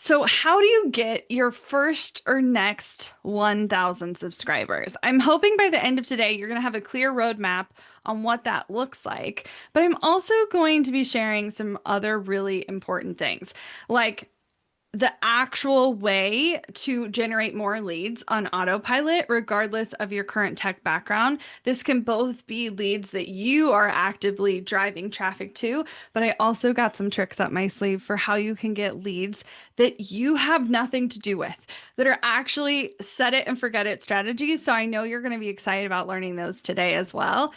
So, how do you get your first or next 1,000 subscribers? I'm hoping by the end of today, you're going to have a clear roadmap on what that looks like. But I'm also going to be sharing some other really important things, like the actual way to generate more leads on autopilot, regardless of your current tech background. This can both be leads that you are actively driving traffic to, but I also got some tricks up my sleeve for how you can get leads that you have nothing to do with, that are actually set it and forget it strategies. So I know you're going to be excited about learning those today as well.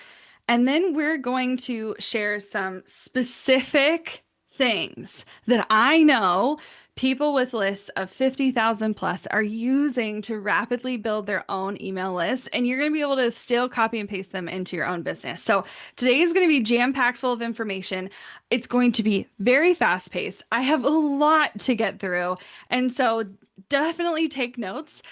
And then we're going to share some specific things that I know people with lists of 50,000 plus are using to rapidly build their own email list. And you're going to be able to still copy and paste them into your own business. So today is going to be jam-packed full of information. It's going to be very fast-paced. I have a lot to get through. And so definitely take notes.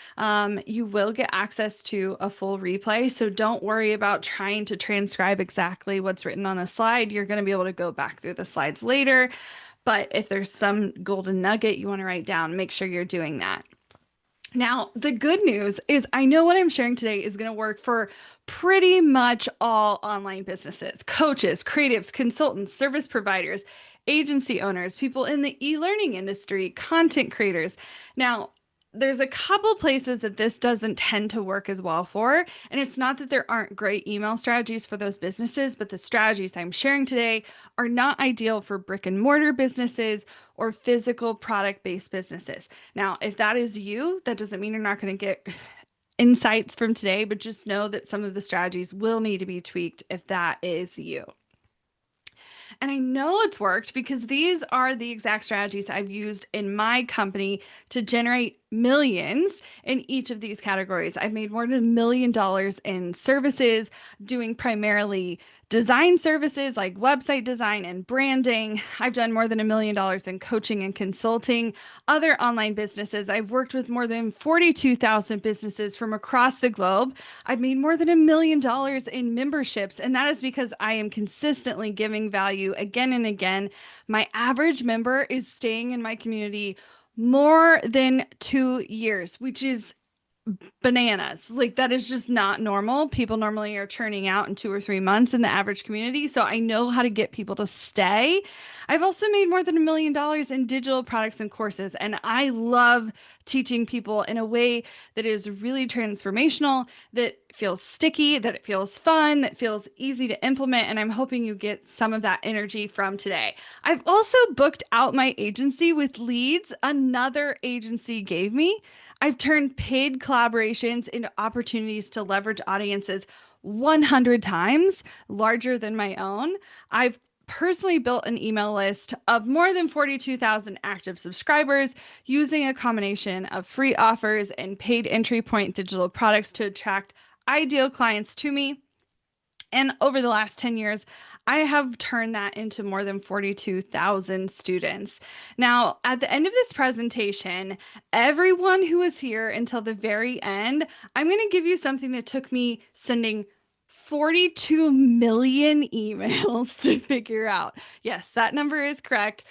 You will get access to a full replay, so don't worry about trying to transcribe exactly what's written on a slide. You're going to be able to go back through the slides later. But if there's some golden nugget you want to write down, make sure you're doing that. Now, the good news is I know what I'm sharing today is going to work for pretty much all online businesses, coaches, creatives, consultants, service providers, agency owners, people in the e-learning industry, content creators. Now, there's a couple places that this doesn't tend to work as well for, and it's not that there aren't great email strategies for those businesses, but the strategies I'm sharing today are not ideal for brick and mortar businesses or physical product-based businesses. Now, if that is you, that doesn't mean you're not going to get insights from today, but just know that some of the strategies will need to be tweaked if that is you. And I know it's worked because these are the exact strategies I've used in my company to generate millions in each of these categories. I've made more than $1 million in services, doing primarily design services like website design and branding. I've done more than $1 million in coaching and consulting. Other online businesses, I've worked with more than 42,000 businesses from across the globe. I've made more than $1 million in memberships, and that is because I am consistently giving value again and again. My average member is staying in my community more than 2 years, which is bananas. Like that is just not normal. People normally are churning out in 2 or 3 months in the average community. So I know how to get people to stay. I've also made more than $1 million in digital products and courses. And I love teaching people in a way that is really transformational, that feels sticky, that it feels fun, that feels easy to implement. And I'm hoping you get some of that energy from today. I've also booked out my agency with leads another agency gave me. I've turned paid collaborations into opportunities to leverage audiences 100 times larger than my own. I've personally built an email list of more than 42,000 active subscribers using a combination of free offers and paid entry point digital products to attract ideal clients to me. And over the last 10 years, I have turned that into more than 42,000 students. Now, at the end of this presentation, everyone who is here until the very end, I'm going to give you something that took me sending 42 million emails to figure out. Yes, that number is correct.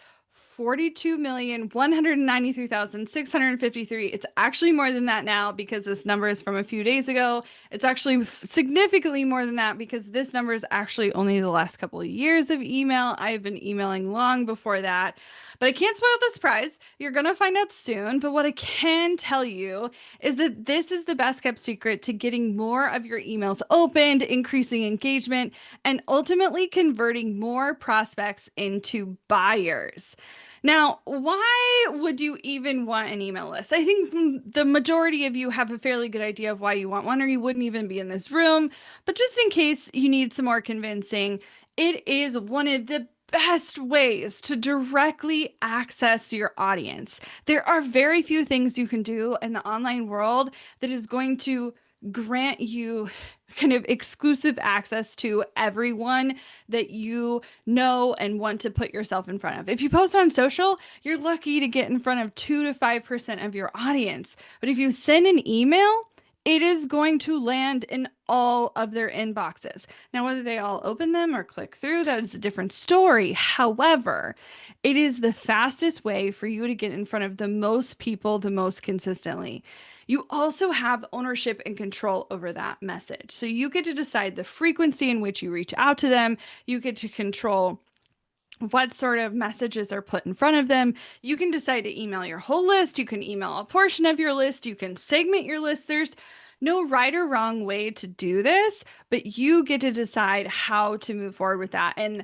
42,193,653. It's actually more than that now because this number is from a few days ago. It's actually significantly more than that because this number is actually only the last couple of years of email. I've been emailing long before that, but I can't spoil the surprise. You're going to find out soon. But what I can tell you is that this is the best kept secret to getting more of your emails opened, increasing engagement, and ultimately converting more prospects into buyers. Now, why would you even want an email list? I think the majority of you have a fairly good idea of why you want one, or you wouldn't even be in this room. But just in case you need some more convincing, it is one of the best ways to directly access your audience. There are very few things you can do in the online world that is going to grant you kind of exclusive access to everyone that you know and want to put yourself in front of. If you post on social, you're lucky to get in front of 2 to 5% of your audience. But if you send an email, it is going to land in all of their inboxes. Now, whether they all open them or click through, that is a different story. However, it is the fastest way for you to get in front of the most people the most consistently. You also have ownership and control over that message. So you get to decide the frequency in which you reach out to them. You get to control what sort of messages are put in front of them. You can decide to email your whole list. You can email a portion of your list. You can segment your list. There's no right or wrong way to do this, but you get to decide how to move forward with that. And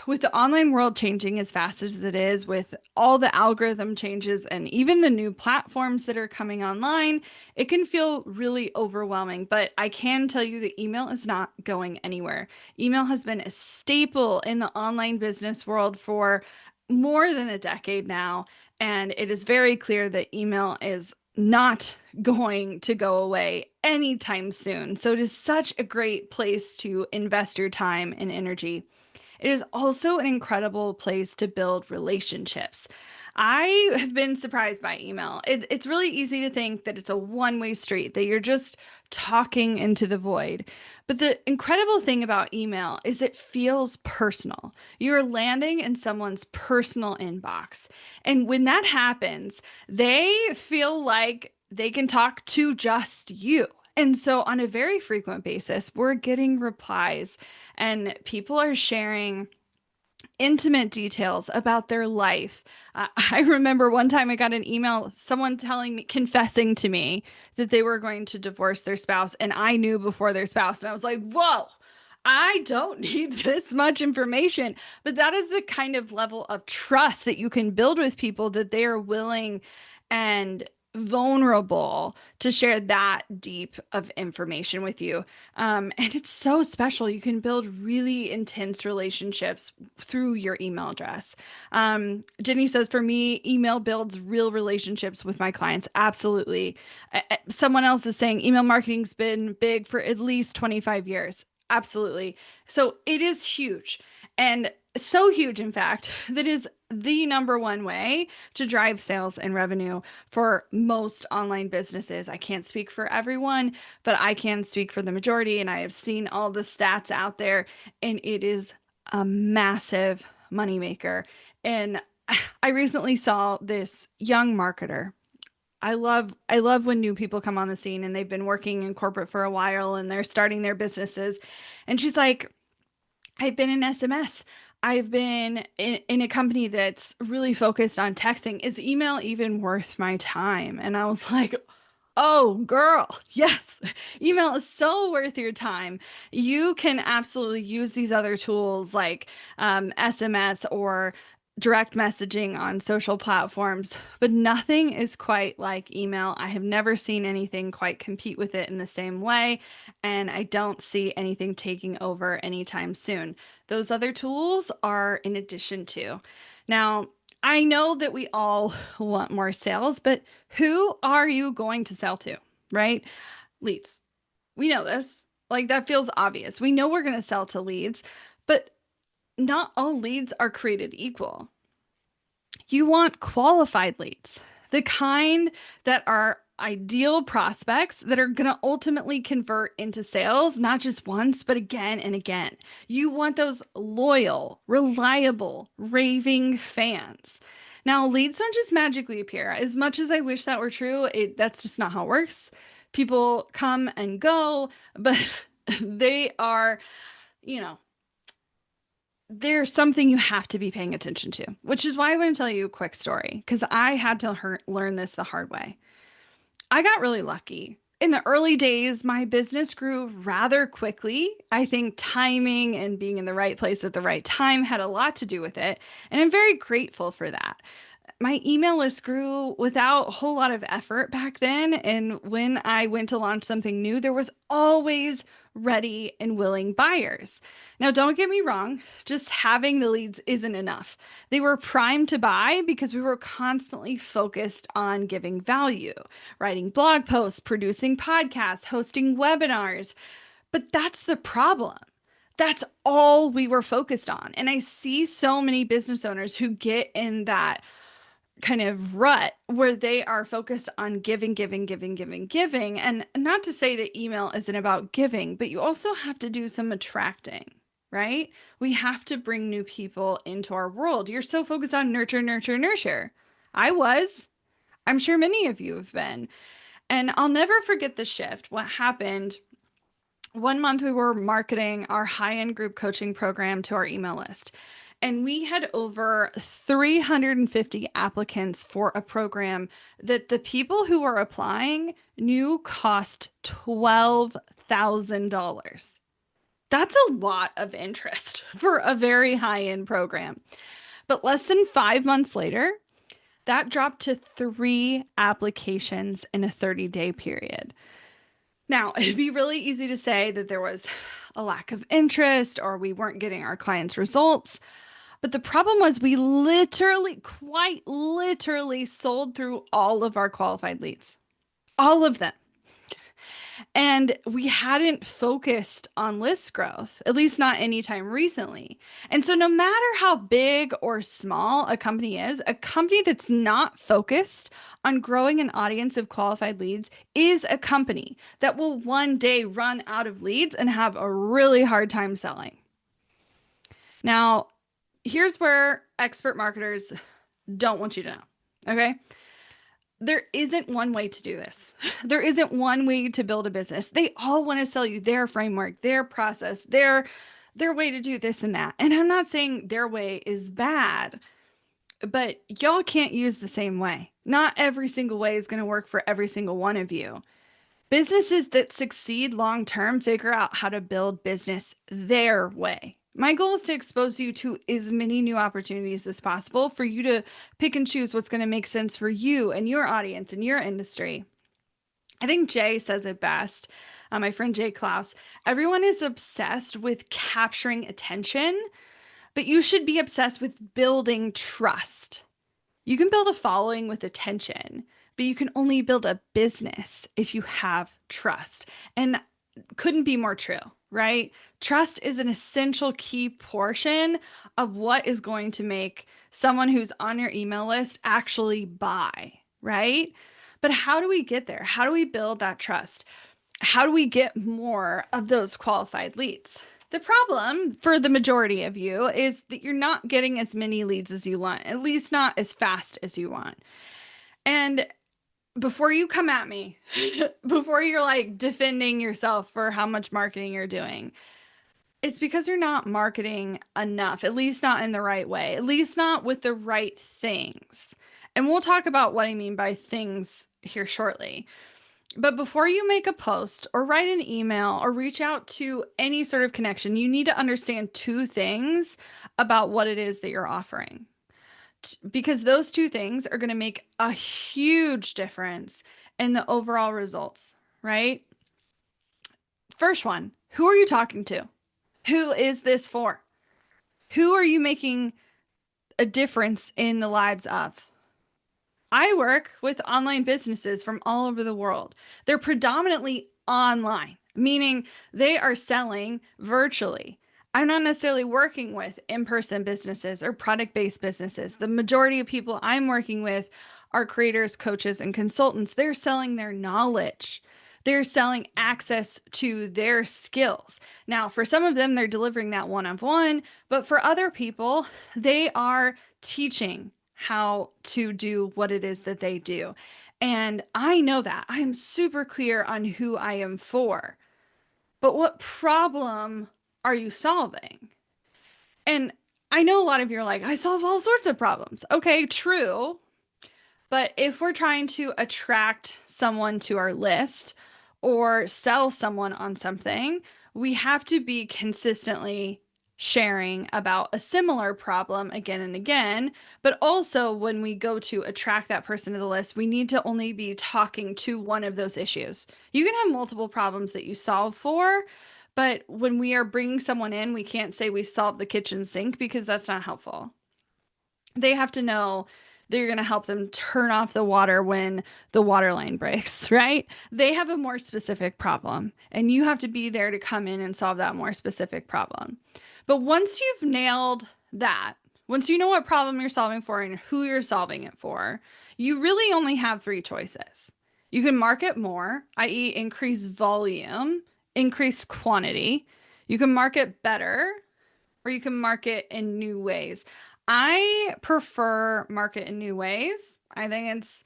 with the online world changing as fast as it is, with all the algorithm changes and even the new platforms that are coming online, it can feel really overwhelming. But I can tell you that email is not going anywhere. Email has been a staple in the online business world for more than a decade now. And it is very clear that email is not going to go away anytime soon. So it is such a great place to invest your time and energy. It is also an incredible place to build relationships. I have been surprised by email. It's really easy to think that it's a one-way street, that you're just talking into the void. But the incredible thing about email is it feels personal. You're landing in someone's personal inbox. And when that happens, they feel like they can talk to just you. And so, on a very frequent basis, we're getting replies and people are sharing intimate details about their life. I remember one time I got an email, someone telling me, confessing to me that they were going to divorce their spouse, and I knew before their spouse. And I was like, whoa. I don't need this much information, but that is the kind of level of trust that you can build with people, that they are willing and vulnerable to share that deep of information with you. And it's so special. You can build really intense relationships through your email address. Jenny says, for me, email builds real relationships with my clients. Absolutely. Someone else is saying email marketing's been big for at least 25 years. Absolutely. So it is huge. And so huge, in fact, that is the number one way to drive sales and revenue for most online businesses. I can't speak for everyone, but I can speak for the majority. And I have seen all the stats out there, and it is a massive moneymaker. And I recently saw this young marketer. I love when new people come on the scene and they've been working in corporate for a while and they're starting their businesses. And she's like, I've been in SMS. I've been in a company that's really focused on texting. Is email even worth my time? And I was like, oh, girl, yes, email is so worth your time. You can absolutely use these other tools like SMS or direct messaging on social platforms, but nothing is quite like email. I have never seen anything quite compete with it in the same way, and I don't see anything taking over anytime soon. Those other tools are in addition to. Now, I know that we all want more sales, but who are you going to sell to, right? Leads. We know this. Like that feels obvious. We know we're going to sell to leads, but not all leads are created equal. You want qualified leads, the kind that are ideal prospects that are going to ultimately convert into sales, not just once, but again and again. You want those loyal, reliable, raving fans. Now, leads don't just magically appear. As much as I wish that were true, that's just not how it works. People come and go, but they are, you know, there's something you have to be paying attention to, which is why I want to tell you a quick story, because I had to learn this the hard way. I got really lucky. In the early days, my business grew rather quickly. I think timing and being in the right place at the right time had a lot to do with it, and I'm very grateful for that. My email list grew without a whole lot of effort back then. And when I went to launch something new, there was always ready and willing buyers. Now, don't get me wrong, just having the leads isn't enough. They were primed to buy because we were constantly focused on giving value, writing blog posts, producing podcasts, hosting webinars. But that's the problem. That's all we were focused on. And I see so many business owners who get in that kind of rut where they are focused on giving, giving, giving, giving, giving. And not to say that email isn't about giving, but you also have to do some attracting, right? We have to bring new people into our world. You're so focused on nurture, nurture, nurture. I was. I'm sure many of you have been. And I'll never forget the shift. What happened one month, we were marketing our high-end group coaching program to our email list. And we had over 350 applicants for a program that the people who were applying knew cost $12,000. That's a lot of interest for a very high-end program. But less than 5 months later, that dropped to 3 applications in a 30-day period. Now, it'd be really easy to say that there was a lack of interest or we weren't getting our clients' results. But the problem was we literally, quite literally sold through all of our qualified leads, all of them. And we hadn't focused on list growth, at least not anytime recently. And so, no matter how big or small a company is, a company that's not focused on growing an audience of qualified leads is a company that will one day run out of leads and have a really hard time selling. Now, here's where expert marketers don't want you to know, okay? There isn't one way to do this. There isn't one way to build a business. They all want to sell you their framework, their process, their way to do this and that. And I'm not saying their way is bad, but y'all can't use the same way. Not every single way is going to work for every single one of you. Businesses that succeed long term figure out how to build business their way. My goal is to expose you to as many new opportunities as possible for you to pick and choose what's going to make sense for you and your audience and your industry. I think Jay says it best. My friend Jay Klaus, everyone is obsessed with capturing attention, but you should be obsessed with building trust. You can build a following with attention, but you can only build a business if you have trust. And couldn't be more true, right? Trust is an essential key portion of what is going to make someone who's on your email list actually buy, right? But how do we get there? How do we build that trust? How do we get more of those qualified leads? The problem for the majority of you is that you're not getting as many leads as you want, at least not as fast as you want. And before you come at me, before you're like defending yourself for how much marketing you're doing, it's because you're not marketing enough, at least not in the right way, at least not with the right things. And we'll talk about what I mean by things here shortly. But before you make a post or write an email or reach out to any sort of connection, you need to understand two things about what it is that you're offering. Because those two things are going to make a huge difference in the overall results, right? First one, who are you talking to? Who is this for? Who are you making a difference in the lives of? I work with online businesses from all over the world. They're predominantly online, meaning they are selling virtually. I'm not necessarily working with in-person businesses or product-based businesses. The majority of people I'm working with are creators, coaches, and consultants. They're selling their knowledge. They're selling access to their skills. Now, for some of them, they're delivering that one-on-one, but for other people, they are teaching how to do what it is that they do. And I know that. I am super clear on who I am for. But what problem are you solving? And I know a lot of you are like, I solve all sorts of problems. Okay, true. But if we're trying to attract someone to our list or sell someone on something, we have to be consistently sharing about a similar problem again and again. But also, when we go to attract that person to the list, we need to only be talking to one of those issues. You can have multiple problems that you solve for, but when we are bringing someone in, we can't say we solved the kitchen sink because that's not helpful. They have to know that you're going to help them turn off the water when the water line breaks, right? They have a more specific problem, and you have to be there to come in and solve that more specific problem. But once you've nailed that, once you know what problem you're solving for and who you're solving it for, you really only have three choices. You can market more, i.e., increase volume, increase quantity. You can market better, or you can market in new ways. I prefer market in new ways. I think it's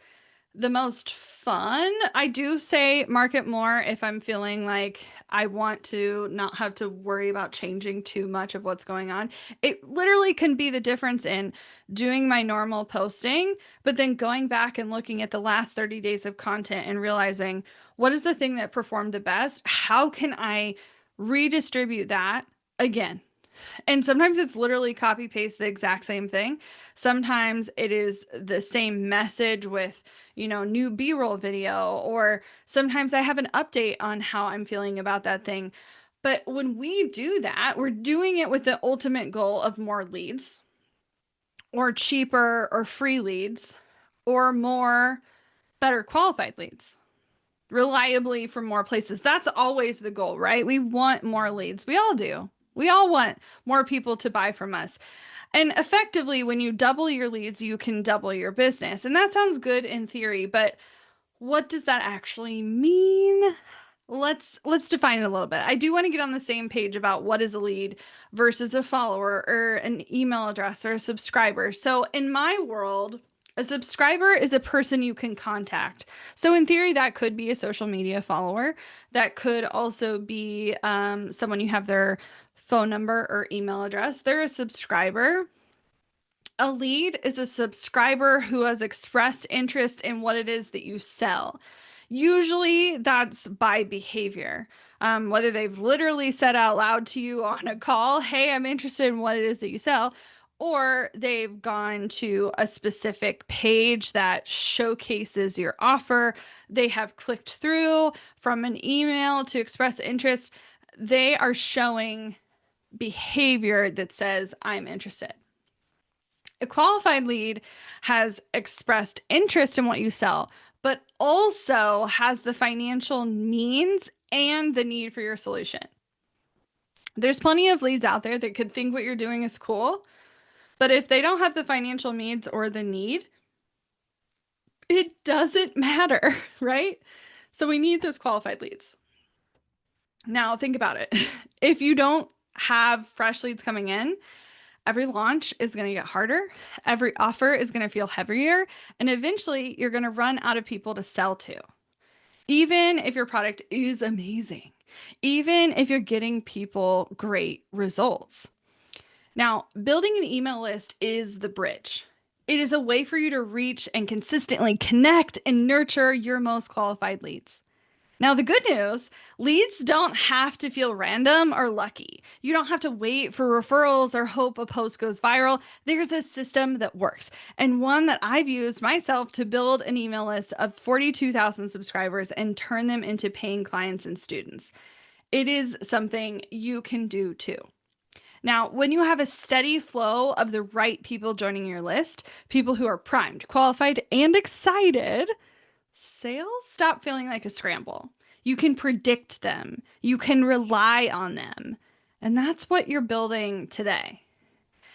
the most fun. I do say market more if I'm feeling like I want to not have to worry about changing too much of what's going on. It literally can be the difference in doing my normal posting, but then going back and looking at the last 30 days of content and realizing what is the thing that performed the best? How can I redistribute that again? And sometimes it's literally copy paste the exact same thing. Sometimes it is the same message with, new B-roll video, or sometimes I have an update on how I'm feeling about that thing. But when we do that, we're doing it with the ultimate goal of more leads, or cheaper or free leads, or more better qualified leads reliably from more places. That's always the goal, right? We want more leads. We all do. We all want more people to buy from us. And effectively, when you double your leads, you can double your business. And that sounds good in theory, but what does that actually mean? Let's define it a little bit. I do want to get on the same page about what is a lead versus a follower or an email address or a subscriber. So in my world, a subscriber is a person you can contact. So in theory, that could be a social media follower. That could also be someone you have their phone number or email address. They're a subscriber. A lead is a subscriber who has expressed interest in what it is that you sell. Usually that's by behavior. Whether they've literally said out loud to you on a call, hey, I'm interested in what it is that you sell, or they've gone to a specific page that showcases your offer. They have clicked through from an email to express interest. They are showing behavior that says, I'm interested. A qualified lead has expressed interest in what you sell, but also has the financial means and the need for your solution. There's plenty of leads out there that could think what you're doing is cool, but if they don't have the financial needs or the need, it doesn't matter, right? So we need those qualified leads. Now, think about it. If you don't have fresh leads coming in, every launch is going to get harder. Every offer is going to feel heavier. And eventually, you're going to run out of people to sell to. Even if your product is amazing, even if you're getting people great results. Now, building an email list is the bridge. It is a way for you to reach and consistently connect and nurture your most qualified leads. Now, the good news, leads don't have to feel random or lucky. You don't have to wait for referrals or hope a post goes viral. There's a system that works, and one that I've used myself to build an email list of 42,000 subscribers and turn them into paying clients and students. It is something you can do too. Now, when you have a steady flow of the right people joining your list, people who are primed, qualified, and excited, sales stop feeling like a scramble. You can predict them. You can rely on them. And that's what you're building today.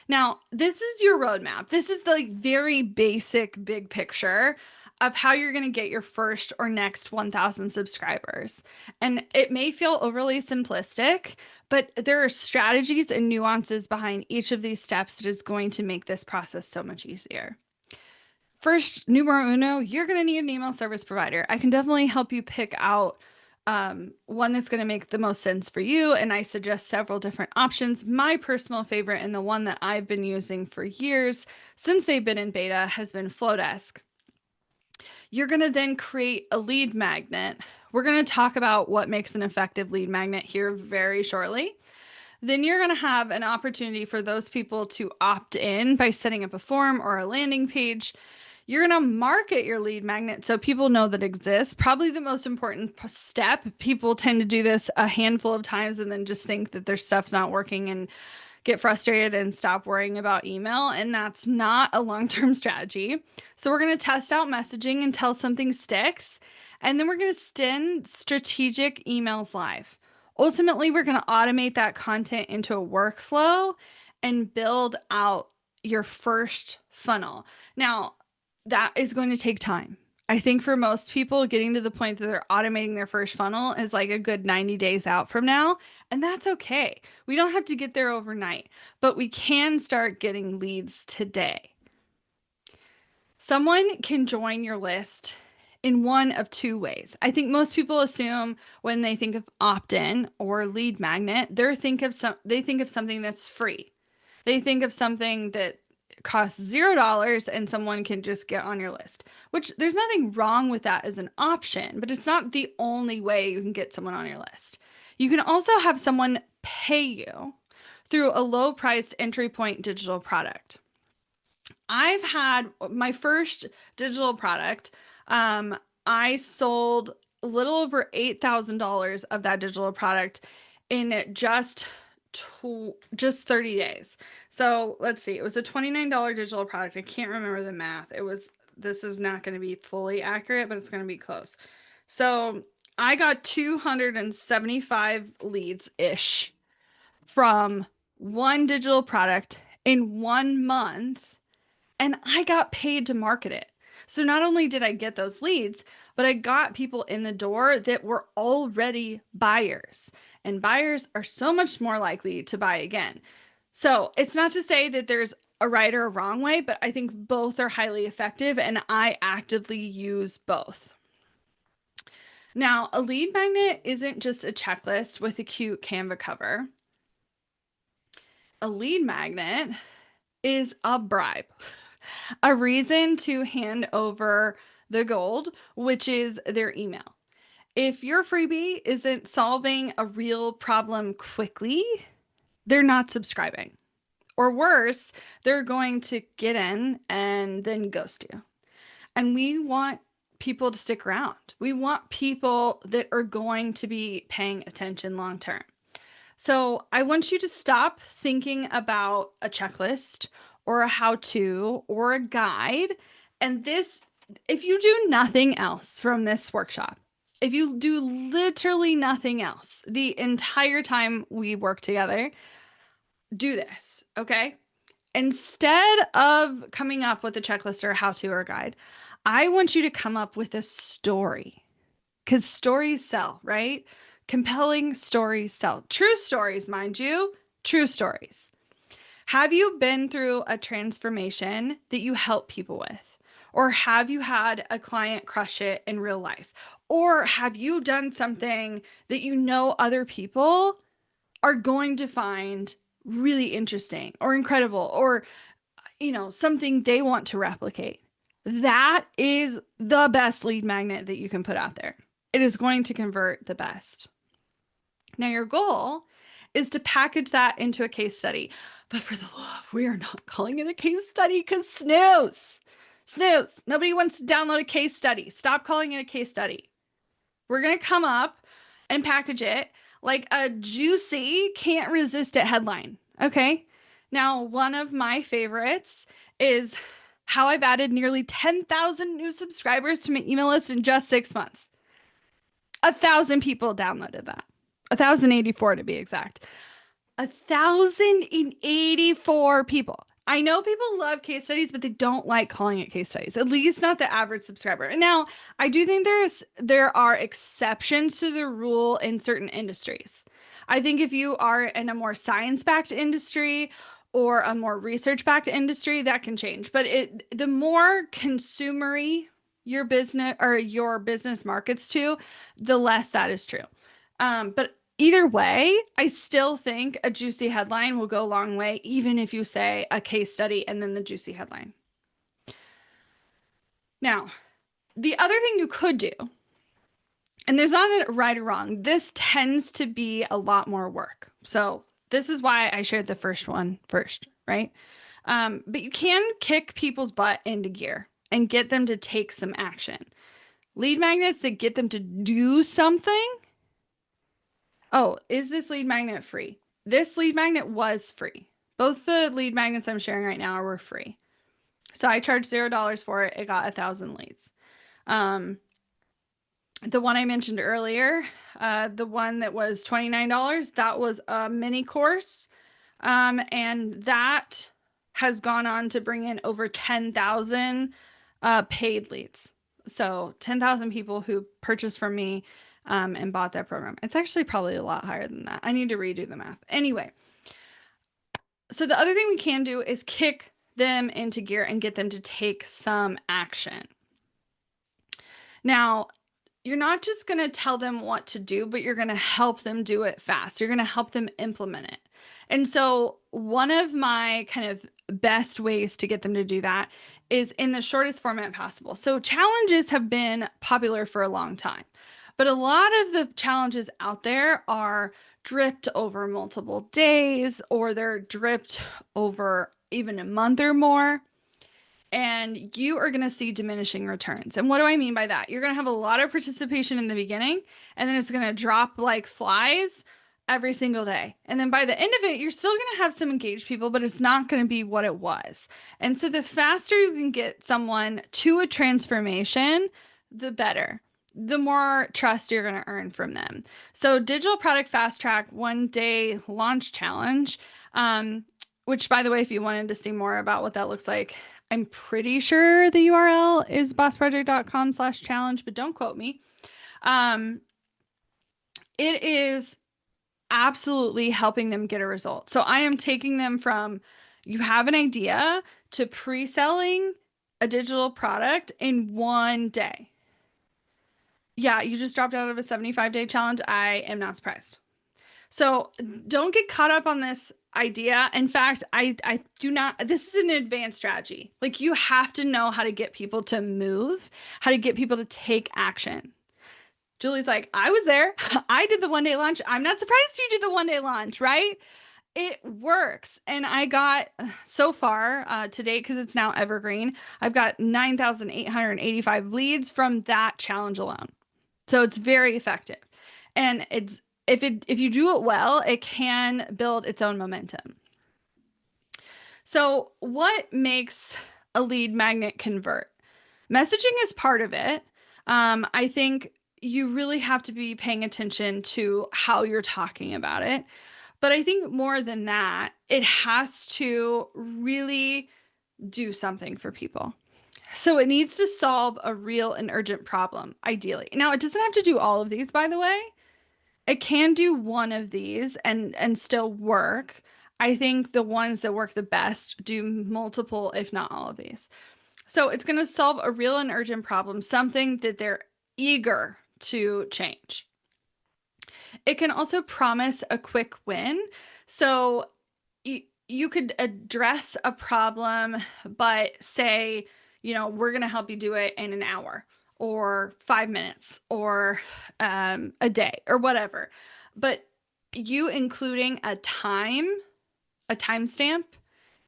Now, this is your roadmap. This is the very basic big picture of how you're going to get your first or next 1,000 subscribers. And it may feel overly simplistic, but there are strategies and nuances behind each of these steps that is going to make this process so much easier. First, numero uno, you're going to need an email service provider. I can definitely help you pick out one that's going to make the most sense for you. And I suggest several different options. My personal favorite, and the one that I've been using for years since they've been in beta, has been Flowdesk. You're going to then create a lead magnet. We're going to talk about what makes an effective lead magnet here very shortly. Then you're going to have an opportunity for those people to opt in by setting up a form or a landing page. You're going to market your lead magnet so people know that it exists. Probably the most important step. People tend to do this a handful of times and then just think that their stuff's not working and get frustrated and stop worrying about email. And that's not a long-term strategy. So we're going to test out messaging until something sticks. And then we're going to send strategic emails live. Ultimately, we're going to automate that content into a workflow and build out your first funnel. Now, that is going to take time. I think for most people, getting to the point that they're automating their first funnel is like a good 90 days out from now. And that's okay. We don't have to get there overnight, but we can start getting leads today. Someone can join your list in one of two ways. I think most people assume when they think of opt-in or lead magnet, they think of something that's free. They think of something that costs $0 and someone can just get on your list, which there's nothing wrong with that as an option, but it's not the only way you can get someone on your list. You can also have someone pay you through a low priced entry point digital product. I've had my first digital product. I sold a little over $8,000 of that digital product in just 30 days. So let's see, it was a $29 digital product. I can't remember the math. This is not going to be fully accurate, but it's going to be close. So I got 275 leads ish from one digital product in 1 month, and I got paid to market it. So not only did I get those leads, but I got people in the door that were already buyers. And buyers are so much more likely to buy again. So it's not to say that there's a right or a wrong way, but I think both are highly effective and I actively use both. Now, a lead magnet isn't just a checklist with a cute Canva cover. A lead magnet is a bribe, a reason to hand over the gold, which is their email. If your freebie isn't solving a real problem quickly, they're not subscribing. Or worse, they're going to get in and then ghost you. And we want people to stick around. We want people that are going to be paying attention long term. So I want you to stop thinking about a checklist or a how to or a guide. And this, if you do nothing else from this workshop, if you do literally nothing else the entire time we work together, do this, okay? Instead of coming up with a checklist or a how to or a guide, I want you to come up with a story because stories sell, right? Compelling stories sell. True stories, mind you, true stories. Have you been through a transformation that you help people with? Or have you had a client crush it in real life? Or have you done something that you know other people are going to find really interesting or incredible or, something they want to replicate? That is the best lead magnet that you can put out there. It is going to convert the best. Now, your goal is to package that into a case study. But for the love, we are not calling it a case study because snooze. Nobody wants to download a case study. Stop calling it a case study. We're going to come up and package it like a juicy, can't resist it headline. Okay. Now, one of my favorites is how I've added nearly 10,000 new subscribers to my email list in just 6 months. 1,000 people downloaded that. 1,084 to be exact. 1,084 people. I know people love case studies, but they don't like calling it case studies, at least not the average subscriber. Now, I do think there are exceptions to the rule in certain industries. I think if you are in a more science-backed industry or a more research-backed industry, that can change. But the more consumery your business markets to, the less that is true. But either way, I still think a juicy headline will go a long way, even if you say a case study and then the juicy headline. Now, the other thing you could do, and there's not a right or wrong, this tends to be a lot more work. So this is why I shared the first one first, right? But you can kick people's butt into gear and get them to take some action. Lead magnets that get them to do something. Oh, is this lead magnet free? This lead magnet was free. Both the lead magnets I'm sharing right now were free. So I charged $0 for it. It got 1,000 leads. The one I mentioned earlier, the one that was $29, that was a mini course. And that has gone on to bring in over 10,000 paid leads. So 10,000 people who purchased from me and bought that program. It's actually probably a lot higher than that. I need to redo the math. Anyway, so the other thing we can do is kick them into gear and get them to take some action. Now, you're not just going to tell them what to do, but you're going to help them do it fast. You're going to help them implement it. And so, one of my kind of best ways to get them to do that is in the shortest format possible. So, challenges have been popular for a long time, but a lot of the challenges out there are dripped over multiple days, or they're dripped over even a month or more, and you are going to see diminishing returns. And what do I mean by that? You're going to have a lot of participation in the beginning, and then it's going to drop like flies every single day. And then by the end of it, you're still going to have some engaged people, but it's not going to be what it was. And so the faster you can get someone to a transformation, the better. The more trust you're going to earn from them. So, Digital Product Fast Track 1 Day Launch Challenge, which, by the way, if you wanted to see more about what that looks like, I'm pretty sure the URL is bossproject.com/challenge, but don't quote me. It is absolutely helping them get a result. So I am taking them from you have an idea to pre-selling a digital product in 1 day. Yeah, you just dropped out of a 75-day challenge. I am not surprised. So don't get caught up on this idea. In fact, I do not, this is an advanced strategy. Like you have to know how to get people to move, how to get people to take action. Julie's like, I was there. I did the 1 day launch. I'm not surprised you did the 1 day launch, right? It works. And I got so far to date, because it's now evergreen, I've got 9,885 leads from that challenge alone. So it's very effective. And it's if you do it well, it can build its own momentum. So what makes a lead magnet convert? Messaging is part of it. I think you really have to be paying attention to how you're talking about it. But I think more than that, it has to really do something for people. So it needs to solve a real and urgent problem, ideally. Now, it doesn't have to do all of these, by the way. It can do one of these and still work. I think the ones that work the best do multiple, if not all of these. So it's going to solve a real and urgent problem, something that they're eager to change. It can also promise a quick win. So you could address a problem, but say, we're going to help you do it in an hour or 5 minutes or a day or whatever. But you including a timestamp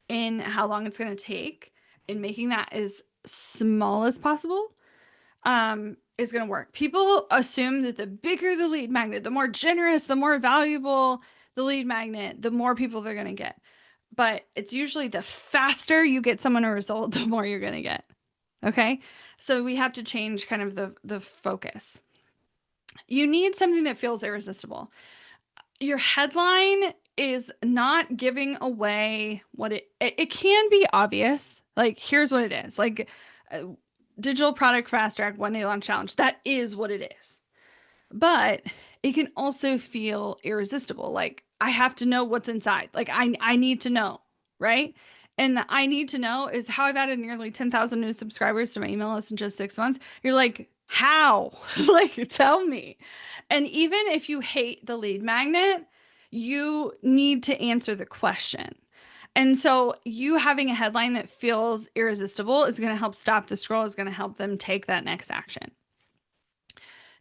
in how long it's going to take and making that as small as possible is going to work. People assume that the bigger the lead magnet, the more generous, the more valuable the lead magnet, the more people they're going to get. But it's usually the faster you get someone a result, the more you're going to get. Okay? So we have to change kind of the focus. You need something that feels irresistible. Your headline is not giving away what it can be obvious. Like, here's what it is. Like, Digital Product Fast Track 1 Day Launch Challenge. That is what it is. But it can also feel irresistible. Like, I have to know what's inside. Like, I need to know, right? And the I need to know is how I've added nearly 10,000 new subscribers to my email list in just 6 months. You're like, how? Like, tell me. And even if you hate the lead magnet, you need to answer the question. And so you having a headline that feels irresistible is going to help stop the scroll, is going to help them take that next action.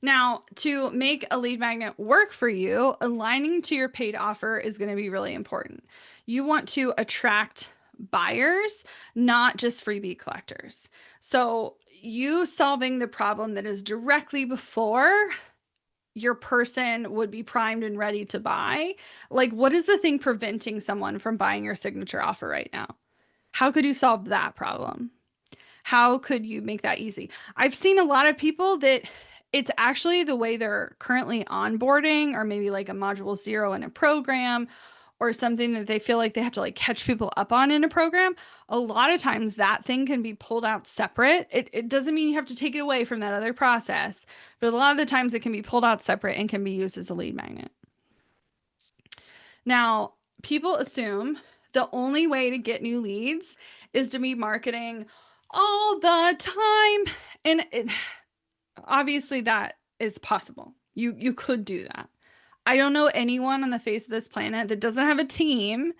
Now, to make a lead magnet work for you, aligning to your paid offer is going to be really important. You want to attract buyers, not just freebie collectors. So you solving the problem that is directly before your person would be primed and ready to buy. Like, what is the thing preventing someone from buying your signature offer right now? How could you solve that problem? How could you make that easy? I've seen a lot of people that it's actually the way they're currently onboarding, or maybe like a module 0 in a program, or something that they feel like they have to like catch people up on in a program, a lot of times that thing can be pulled out separate. It doesn't mean you have to take it away from that other process, but a lot of the times it can be pulled out separate and can be used as a lead magnet. Now, people assume the only way to get new leads is to be marketing all the time. And obviously that is possible. You could do that. I don't know anyone on the face of this planet that doesn't have a team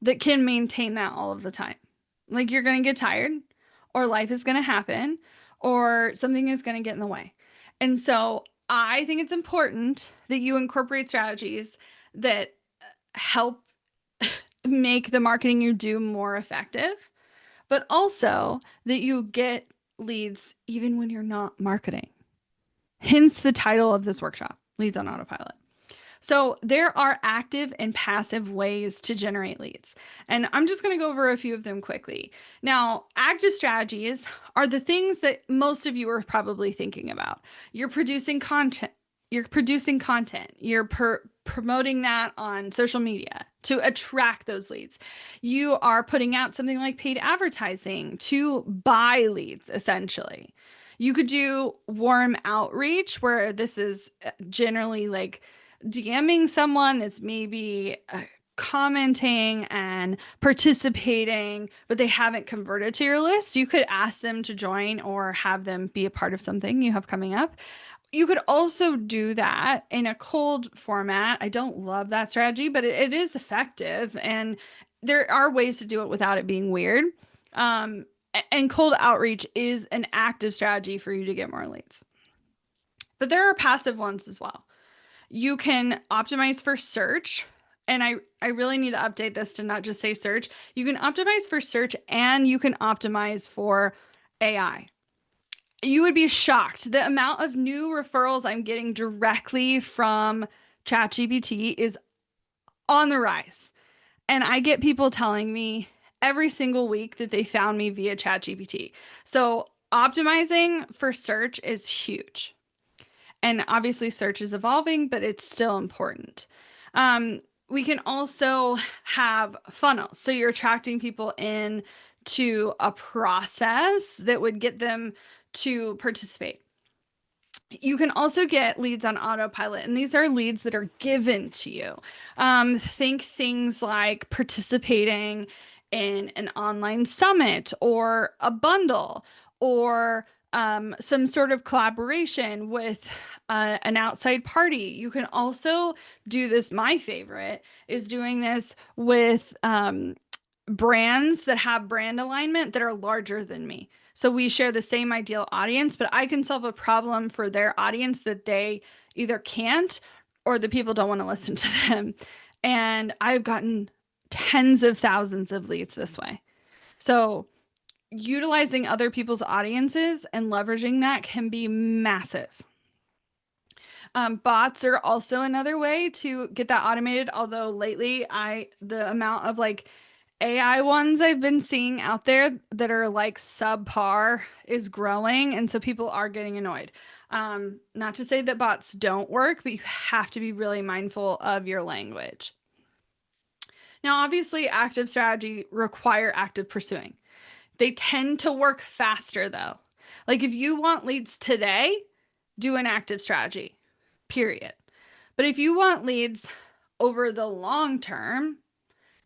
that can maintain that all of the time. Like you're going to get tired, or life is going to happen, or something is going to get in the way. And so I think it's important that you incorporate strategies that help make the marketing you do more effective, but also that you get leads even when you're not marketing. Hence the title of this workshop, Leads on Autopilot. So there are active and passive ways to generate leads. And I'm just going to go over a few of them quickly. Now, active strategies are the things that most of you are probably thinking about. You're producing content. You're promoting that on social media to attract those leads. You are putting out something like paid advertising to buy leads, essentially. You could do warm outreach, where this is generally like DMing someone that's maybe commenting and participating, but they haven't converted to your list. You could ask them to join or have them be a part of something you have coming up. You could also do that in a cold format. I don't love that strategy, but it is effective. And there are ways to do it without it being weird. And cold outreach is an active strategy for you to get more leads. But there are passive ones as well. You can optimize for search. And I really need to update this to not just say search. You can optimize for search and you can optimize for AI. You would be shocked. The amount of new referrals I'm getting directly from ChatGPT is on the rise. And I get people telling me every single week that they found me via ChatGPT. So optimizing for search is huge. And obviously search is evolving, but it's still important. We can also have funnels. So you're attracting people in to a process that would get them to participate. You can also get leads on autopilot, and these are leads that are given to you. Think things like participating in an online summit or a bundle or some sort of collaboration with an outside party. You can also do this. My favorite is doing this with brands that have brand alignment that are larger than me. So we share the same ideal audience, but I can solve a problem for their audience that they either can't or the people don't want to listen to them. And I've gotten tens of thousands of leads this way. So utilizing other people's audiences and leveraging that can be massive. Bots are also another way to get that automated. Although lately, the amount of like AI ones I've been seeing out there that are like subpar is growing, and so people are getting annoyed. Not to say that bots don't work, but you have to be really mindful of your language. Now, obviously, active strategy require active pursuing. They tend to work faster though. Like if you want leads today, do an active strategy, period. But if you want leads over the long term,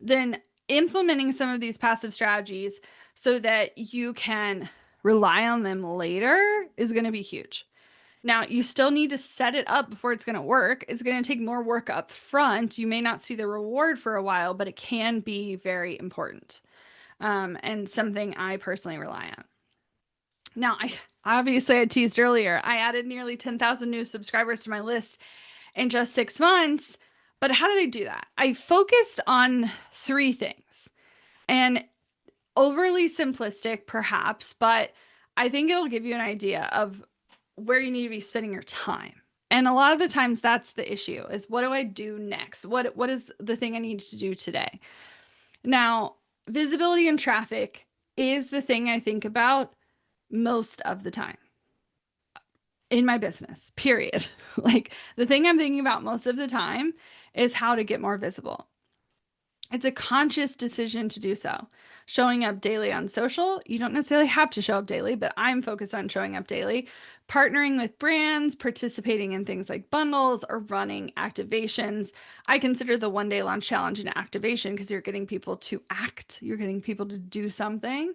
then implementing some of these passive strategies so that you can rely on them later is going to be huge. Now, you still need to set it up before it's going to work. It's going to take more work up front. You may not see the reward for a while, but it can be very important, and something I personally rely on. Now, I teased earlier, I added nearly 10,000 new subscribers to my list in just 6 months. But how did I do that? I focused on 3 things, and overly simplistic perhaps, but I think it'll give you an idea of where you need to be spending your time. And a lot of the times that's the issue, is what do I do next? What is the thing I need to do today? Now, visibility and traffic is the thing I think about most of the time in my business, period. Like the thing I'm thinking about most of the time is how to get more visible. It's a conscious decision to do so. Showing up daily on social, you don't necessarily have to show up daily, but I'm focused on showing up daily. Partnering with brands, participating in things like bundles, or running activations. I consider the 1 day launch challenge an activation because you're getting people to act, you're getting people to do something.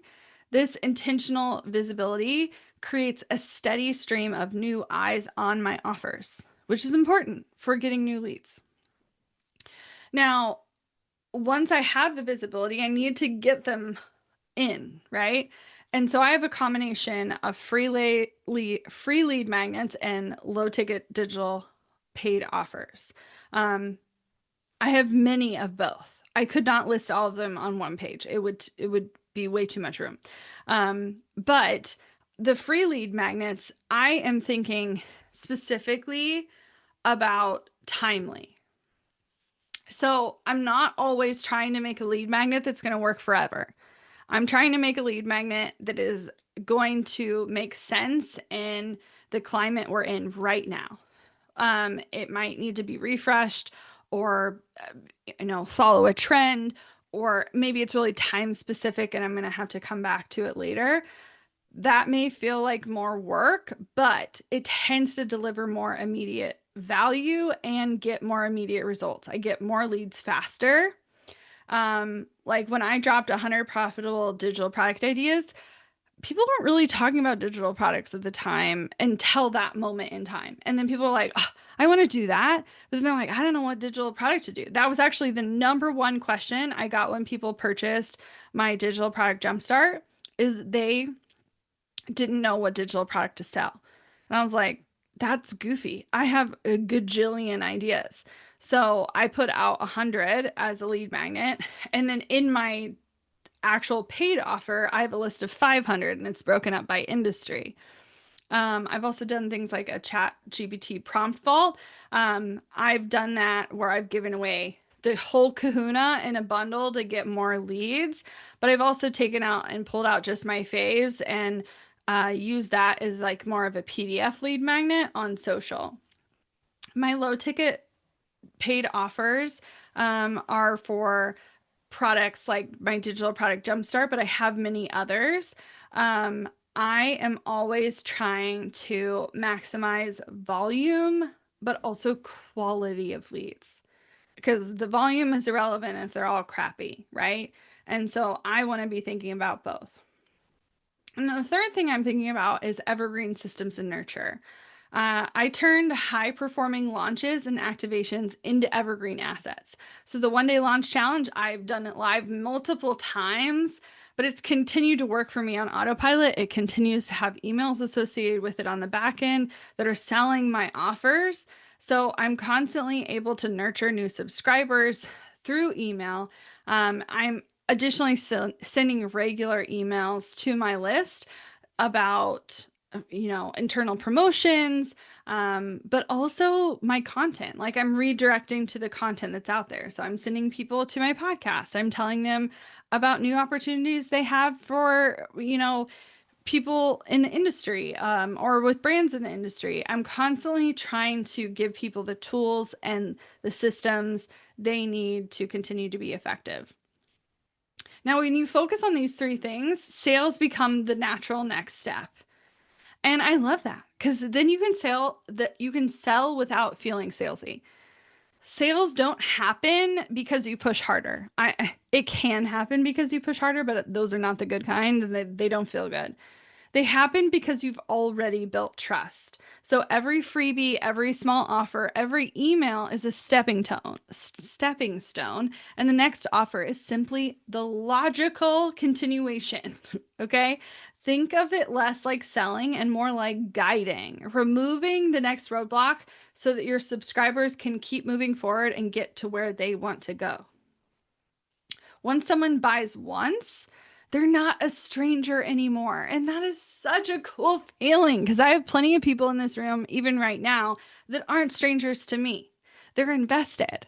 This intentional visibility creates a steady stream of new eyes on my offers, which is important for getting new leads. Now, once I have the visibility, I need to get them in, right? And so I have a combination of free lead magnets and low ticket digital paid offers. Um, I have many of both. I could not list all of them on one page. It would be way too much room. But the free lead magnets, I am thinking specifically about timely. So I'm not always trying to make a lead magnet that's going to work forever. I'm trying to make a lead magnet that is going to make sense in the climate we're in right now. It might need to be refreshed or, follow a trend, or maybe it's really time specific and I'm going to have to come back to it later. That may feel like more work, but it tends to deliver more immediate value and get more immediate results. I get more leads faster. Like when I dropped 100 profitable digital product ideas, people weren't really talking about digital products at the time until that moment in time. And then people were like, oh, I want to do that. But then they're like, I don't know what digital product to do. That was actually the number one question I got when people purchased my digital product jumpstart is they didn't know what digital product to sell. And I was like, that's goofy. I have a gajillion ideas. So I put out 100 as a lead magnet. And then in my actual paid offer, I have a list of 500 and it's broken up by industry. I've also done things like a chat GPT prompt vault. I've done that where I've given away the whole kahuna in a bundle to get more leads, but I've also taken out and pulled out just my faves and used that as like more of a PDF lead magnet on social. My low ticket paid offers are for products like my digital product Jumpstart, but I have many others. I am always trying to maximize volume, but also quality of leads because the volume is irrelevant if they're all crappy, right? And so I want to be thinking about both. And the third thing I'm thinking about is evergreen systems and nurture. I turned high performing launches and activations into evergreen assets. So the 1 day launch challenge, I've done it live multiple times, but it's continued to work for me on Autopilot. It continues to have emails associated with it on the back end that are selling my offers. So I'm constantly able to nurture new subscribers through email. I'm additionally sending regular emails to my list about internal promotions, but also my content. Like I'm redirecting to the content that's out there. So I'm sending people to my podcast. I'm telling them about new opportunities they have for, people in the industry, or with brands in the industry. I'm constantly trying to give people the tools and the systems they need to continue to be effective. Now, when you focus on these three things, sales become the natural next step. And I love that because then you can sell without feeling salesy. Sales don't happen because you push harder. It can happen because you push harder, but those are not the good kind and they don't feel good. They happen because you've already built trust. So every freebie, every small offer, every email is a stepping stone, and the next offer is simply the logical continuation. Okay? Think of it less like selling and more like guiding, removing the next roadblock so that your subscribers can keep moving forward and get to where they want to go. Once someone buys once, they're not a stranger anymore. And that is such a cool feeling because I have plenty of people in this room, even right now, that aren't strangers to me. They're invested.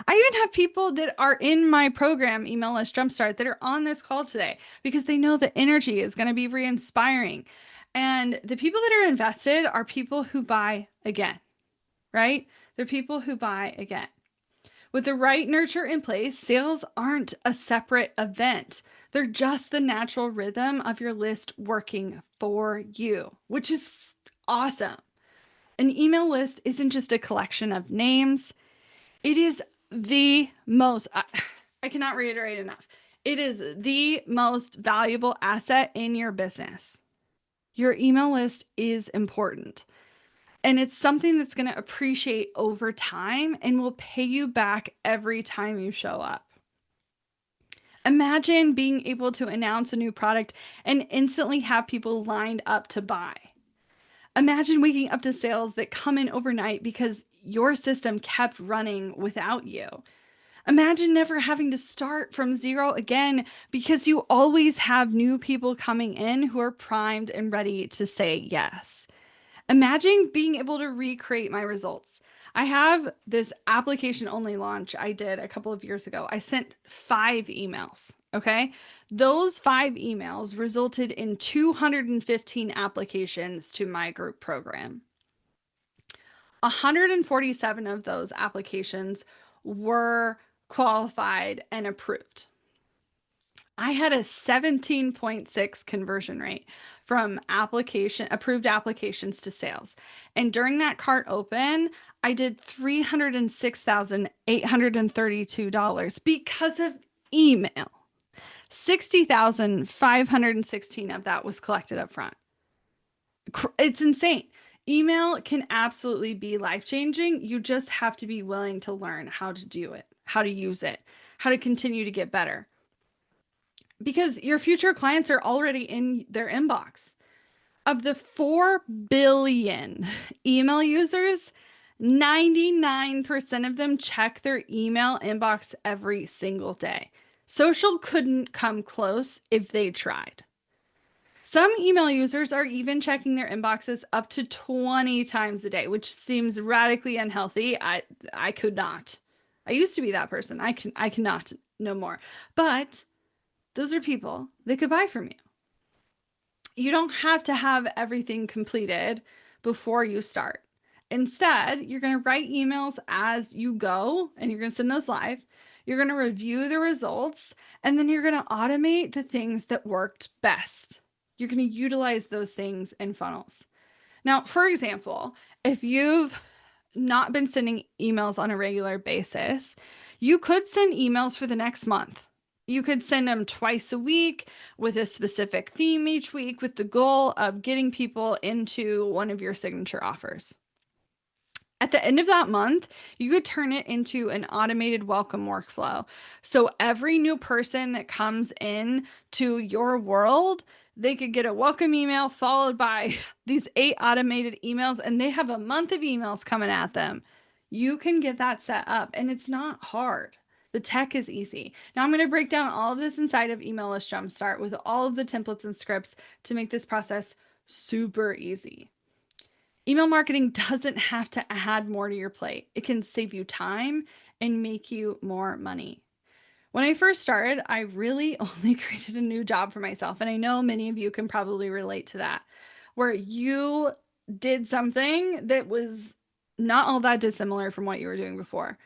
I even have people that are in my program, Email List Jumpstart, that are on this call today because they know the energy is going to be re-inspiring. And the people that are invested are people who buy again, right? They're people who buy again. With the right nurture in place, sales aren't a separate event. They're just the natural rhythm of your list working for you, which is awesome. An email list isn't just a collection of names, it is the most, I cannot reiterate enough. It is the most valuable asset in your business. Your email list is important. And it's something that's going to appreciate over time and will pay you back every time you show up. Imagine being able to announce a new product and instantly have people lined up to buy. Imagine waking up to sales that come in overnight because your system kept running without you. Imagine never having to start from zero again because you always have new people coming in who are primed and ready to say yes. Imagine being able to recreate my results. I have this application only launch I did a couple of years ago. I sent 5 emails. Okay. Those 5 emails resulted in 215 applications to my group program. 147 of those applications were qualified and approved. I had a 17.6 conversion rate from approved applications to sales. And during that cart open, I did $306,832 because of email. 60,516 of that was collected up front. It's insane. Email can absolutely be life-changing. You just have to be willing to learn how to do it, how to use it, how to continue to get better. Because your future clients are already in their inbox. Of the 4 billion email users, 99% of them check their email inbox every single day. Social couldn't come close if they tried. Some email users are even checking their inboxes up to 20 times a day, which seems radically unhealthy. I could not. I used to be that person. I cannot no more. But those are people that could buy from you. You don't have to have everything completed before you start. Instead, you're going to write emails as you go and you're going to send those live. You're going to review the results and then you're going to automate the things that worked best. You're going to utilize those things in funnels. Now, for example, if you've not been sending emails on a regular basis, you could send emails for the next month. You could send them twice a week with a specific theme each week with the goal of getting people into one of your signature offers. At the end of that month, you could turn it into an automated welcome workflow. So every new person that comes in to your world, they could get a welcome email followed by these 8 automated emails, and they have a month of emails coming at them. You can get that set up, and it's not hard. The tech is easy. Now I'm going to break down all of this inside of Email List Jumpstart with all of the templates and scripts to make this process super easy. Email marketing doesn't have to add more to your plate. It can save you time and make you more money. When I first started, I really only created a new job for myself. And I know many of you can probably relate to that, where you did something that was not all that dissimilar from what you were doing before.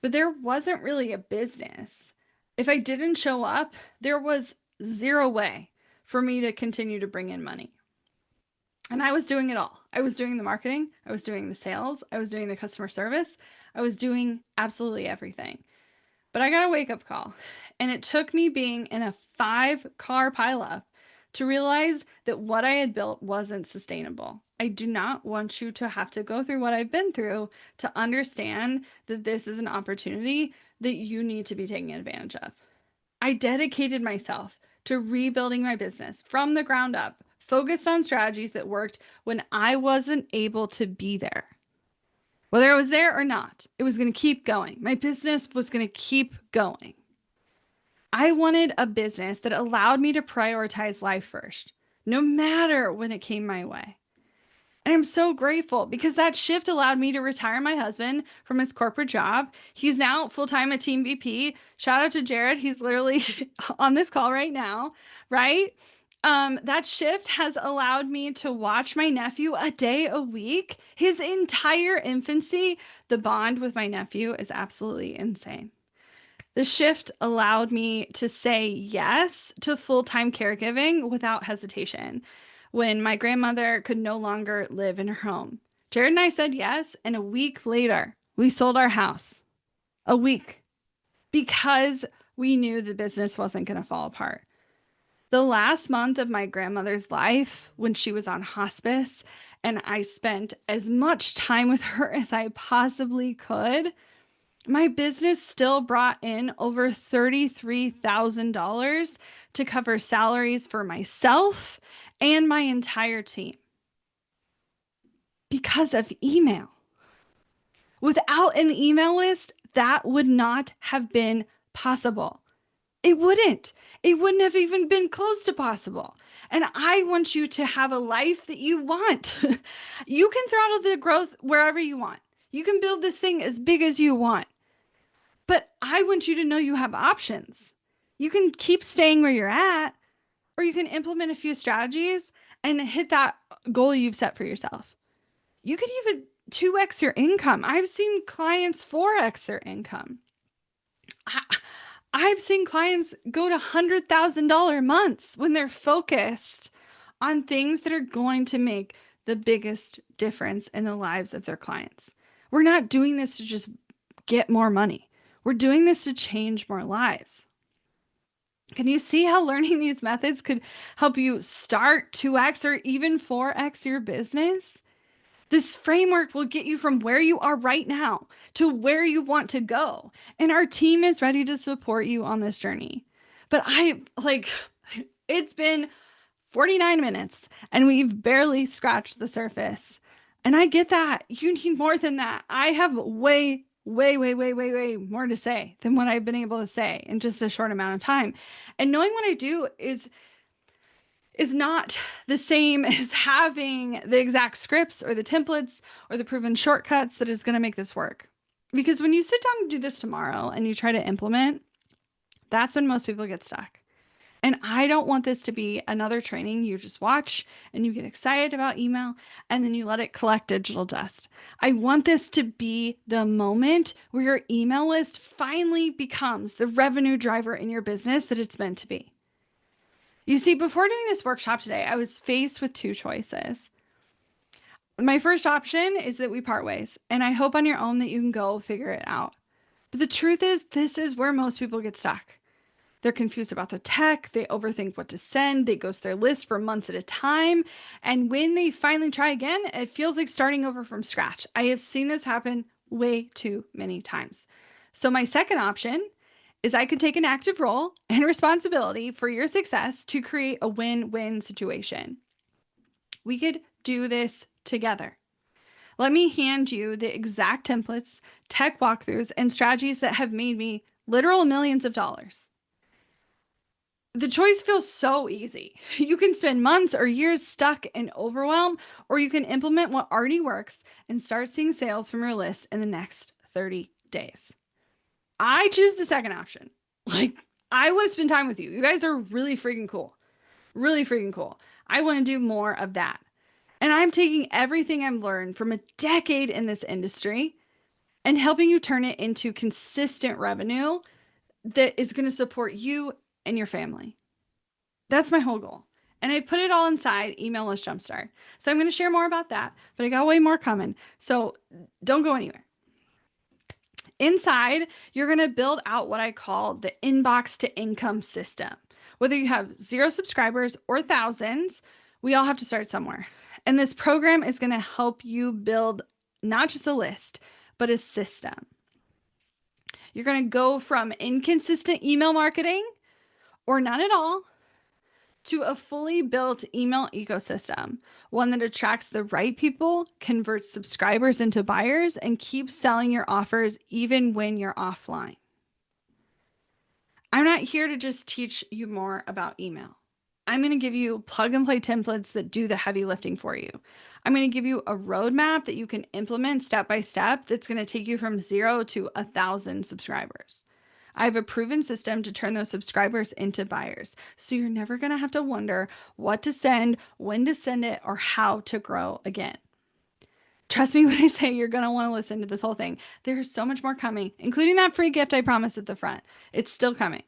But there wasn't really a business. If I didn't show up, there was zero way for me to continue to bring in money. And I was doing it all. I was doing the marketing, I was doing the sales, I was doing the customer service, I was doing absolutely everything. But I got a wake-up call, and it took me being in a 5-car pileup to realize that what I had built wasn't sustainable. I do not want you to have to go through what I've been through to understand that this is an opportunity that you need to be taking advantage of. I dedicated myself to rebuilding my business from the ground up, focused on strategies that worked when I wasn't able to be there. Whether I was there or not, it was going to keep going. My business was going to keep going. I wanted a business that allowed me to prioritize life first, no matter when it came my way. And I'm so grateful because that shift allowed me to retire my husband from his corporate job. He's now full-time a team VP. Shout out to Jared. He's literally on this call right now, right? That shift has allowed me to watch my nephew a day a week. His entire infancy, the bond with my nephew is absolutely insane. The shift allowed me to say yes to full-time caregiving without hesitation when my grandmother could no longer live in her home. Jared and I said yes, and a week later, we sold our house. A week because we knew the business wasn't going to fall apart. The last month of my grandmother's life, when she was on hospice, and I spent as much time with her as I possibly could, my business still brought in over $33,000 to cover salaries for myself and my entire team because of email. Without an email list, that would not have been possible. It wouldn't. It wouldn't have even been close to possible. And I want you to have a life that you want. You can throttle the growth wherever you want. You can build this thing as big as you want. But I want you to know you have options. You can keep staying where you're at, or you can implement a few strategies and hit that goal you've set for yourself. You could even 2x your income. I've seen clients 4x their income. I've seen clients go to $100,000 months when they're focused on things that are going to make the biggest difference in the lives of their clients. We're not doing this to just get more money. We're doing this to change more lives. Can you see how learning these methods could help you start 2x or even 4x your business? This framework will get you from where you are right now to where you want to go. And our team is ready to support you on this journey. But it's been 49 minutes and we've barely scratched the surface. And I get that. You need more than that. I have way more to say than what I've been able to say in just a short amount of time. And knowing what I do is not the same as having the exact scripts or the templates or the proven shortcuts that is going to make this work. Because when you sit down and do this tomorrow and you try to implement, that's when most people get stuck. And I don't want this to be another training you just watch and you get excited about email and then you let it collect digital dust. I want this to be the moment where your email list finally becomes the revenue driver in your business that it's meant to be. You see, before doing this workshop today, I was faced with two choices. My first option is that we part ways, and I hope on your own that you can go figure it out. But the truth is, this is where most people get stuck. They're confused about the tech, they overthink what to send, they ghost their list for months at a time, and when they finally try again, it feels like starting over from scratch. I have seen this happen way too many times. So my second option is I could take an active role and responsibility for your success to create a win-win situation. We could do this together. Let me hand you the exact templates, tech walkthroughs, and strategies that have made me literal millions of dollars. The choice feels so easy. You can spend months or years stuck in overwhelm, or you can implement what already works and start seeing sales from your list in the next 30 days. I choose the second option. I want to spend time with you. You guys are really freaking cool. Really freaking cool. I want to do more of that. And I'm taking everything I've learned from a decade in this industry and helping you turn it into consistent revenue that is going to support you and your family. That's my whole goal. And I put it all inside Email List Jumpstart. So I'm going to share more about that, but I got way more coming. So don't go anywhere. Inside, you're going to build out what I call the inbox to income system. Whether you have 0 subscribers or thousands, we all have to start somewhere. And this program is going to help you build not just a list, but a system. You're going to go from inconsistent email marketing or none at all to a fully built email ecosystem, one that attracts the right people, converts subscribers into buyers, and keeps selling your offers even when you're offline. I'm not here to just teach you more about email. I'm going to give you plug and play templates that do the heavy lifting for you. I'm going to give you a roadmap that you can implement step by step that's going to take you from 0 to 1,000 subscribers. I have a proven system to turn those subscribers into buyers. So you're never going to have to wonder what to send, when to send it, or how to grow again. Trust me when I say you're going to want to listen to this whole thing. There's so much more coming, including that free gift I promised at the front. It's still coming.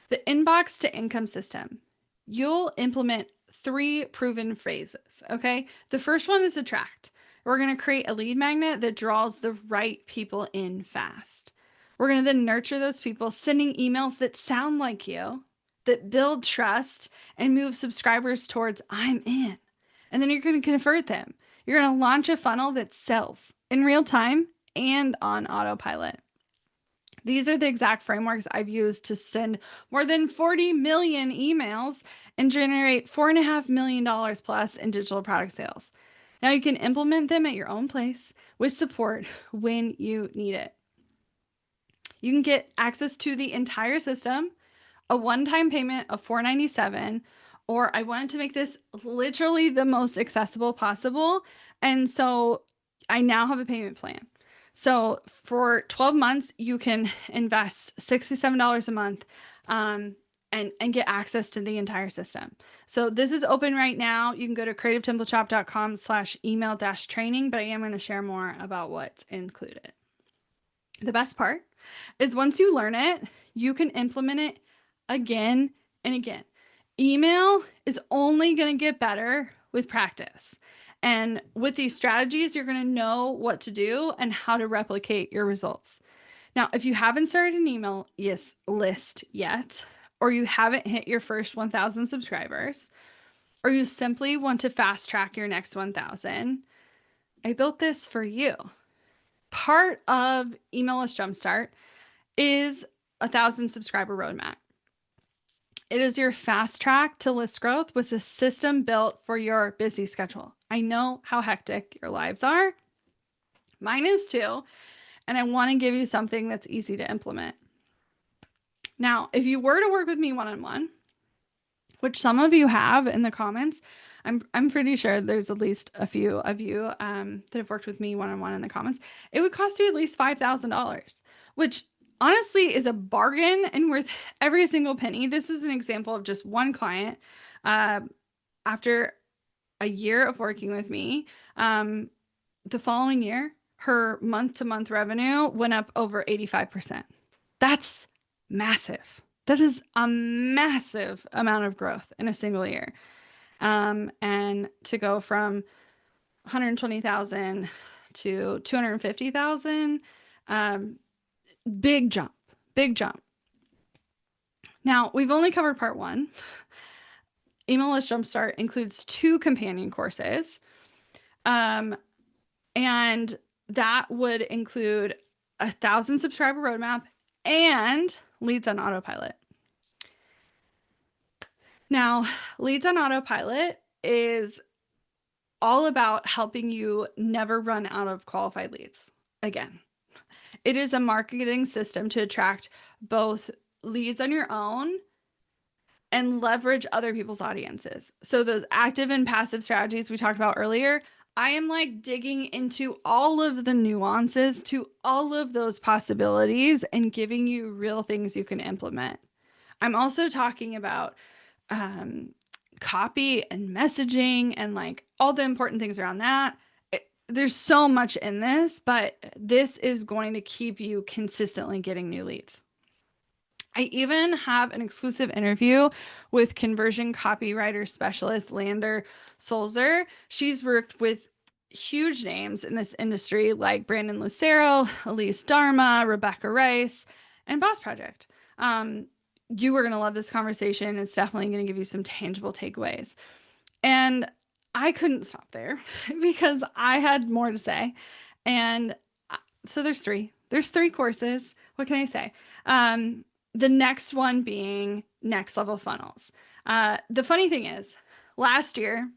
The inbox to income system. You'll implement 3 proven phrases, okay? The first one is attract. We're going to create a lead magnet that draws the right people in fast. We're going to then nurture those people, sending emails that sound like you, that build trust and move subscribers towards I'm in. And then you're going to convert them. You're going to launch a funnel that sells in real time and on autopilot. These are the exact frameworks I've used to send more than 40 million emails and generate $4.5 million plus in digital product sales. Now you can implement them at your own place with support when you need it. You can get access to the entire system, a one-time payment of $497, or I wanted to make this literally the most accessible possible. And so I now have a payment plan. So for 12 months, you can invest $67 a month and get access to the entire system. So this is open right now. You can go to creativetemplateshop.com/email-training, but I am going to share more about what's included. The best part is once you learn it, you can implement it again and again. Email is only going to get better with practice. And with these strategies, you're going to know what to do and how to replicate your results. Now, if you haven't started an email list yet, or you haven't hit your first 1,000 subscribers, or you simply want to fast track your next 1,000, I built this for you. Part of Email List Jumpstart is a 1,000 subscriber roadmap. It is your fast track to list growth with a system built for your busy schedule. I know how hectic your lives are. Mine is too. And I want to give you something that's easy to implement. Now, if you were to work with me one-on-one, which some of you have in the comments, I'm pretty sure there's at least a few of you that have worked with me one-on-one in the comments, it would cost you at least $5,000, which honestly is a bargain and worth every single penny. This is an example of just one client. After a year of working with me, the following year, her month-to-month revenue went up over 85%. That's massive. That is a massive amount of growth in a single year. And to go from 120,000 to 250,000, big jump, big jump. Now, we've only covered part 1. Email List Jumpstart includes 2 companion courses. And that would include a 1,000 subscriber roadmap and leads on autopilot. Now, leads on autopilot is all about helping you never run out of qualified leads again. It is a marketing system to attract both leads on your own and leverage other people's audiences. So those active and passive strategies we talked about earlier, I am like digging into all of the nuances to all of those possibilities and giving you real things you can implement. I'm also talking about copy and messaging and like all the important things around that. There's so much in this, but this is going to keep you consistently getting new leads. I even have an exclusive interview with conversion copywriter specialist Lander Solzer. She's worked with huge names in this industry like Brandon Lucero, Elise Dharma, Rebecca Rice, and Boss Project. You are going to love this conversation. It's definitely going to give you some tangible takeaways. And I couldn't stop there because I had more to say. And so there's 3. There's 3 courses. What can I say? The next one being next level funnels. The funny thing is, last year,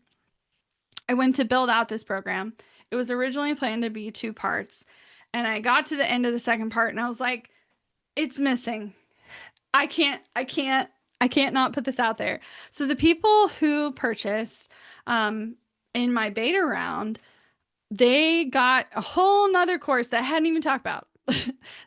I went to build out this program. It was originally planned to be 2 parts. And I got to the end of the second part and I was like, it's missing. I can't not put this out there. So the people who purchased in my beta round, they got a whole nother course that I hadn't even talked about.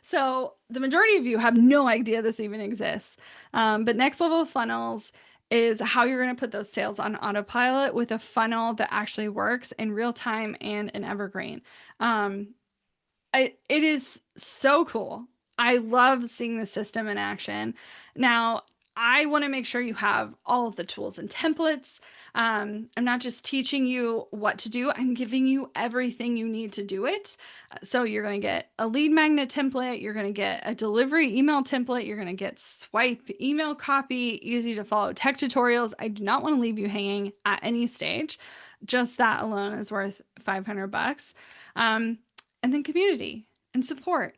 So the majority of you have no idea this even exists. But next level funnels is how you're going to put those sales on autopilot with a funnel that actually works in real time and an evergreen. Um, it is so cool. I love seeing the system in action. Now, I want to make sure you have all of the tools and templates. I'm not just teaching you what to do, I'm giving you everything you need to do it. So, you're going to get a lead magnet template, you're going to get a delivery email template, you're going to get swipe email copy, easy to follow tech tutorials. I do not want to leave you hanging at any stage. Just that alone is worth 500 bucks. Um, and then community and support.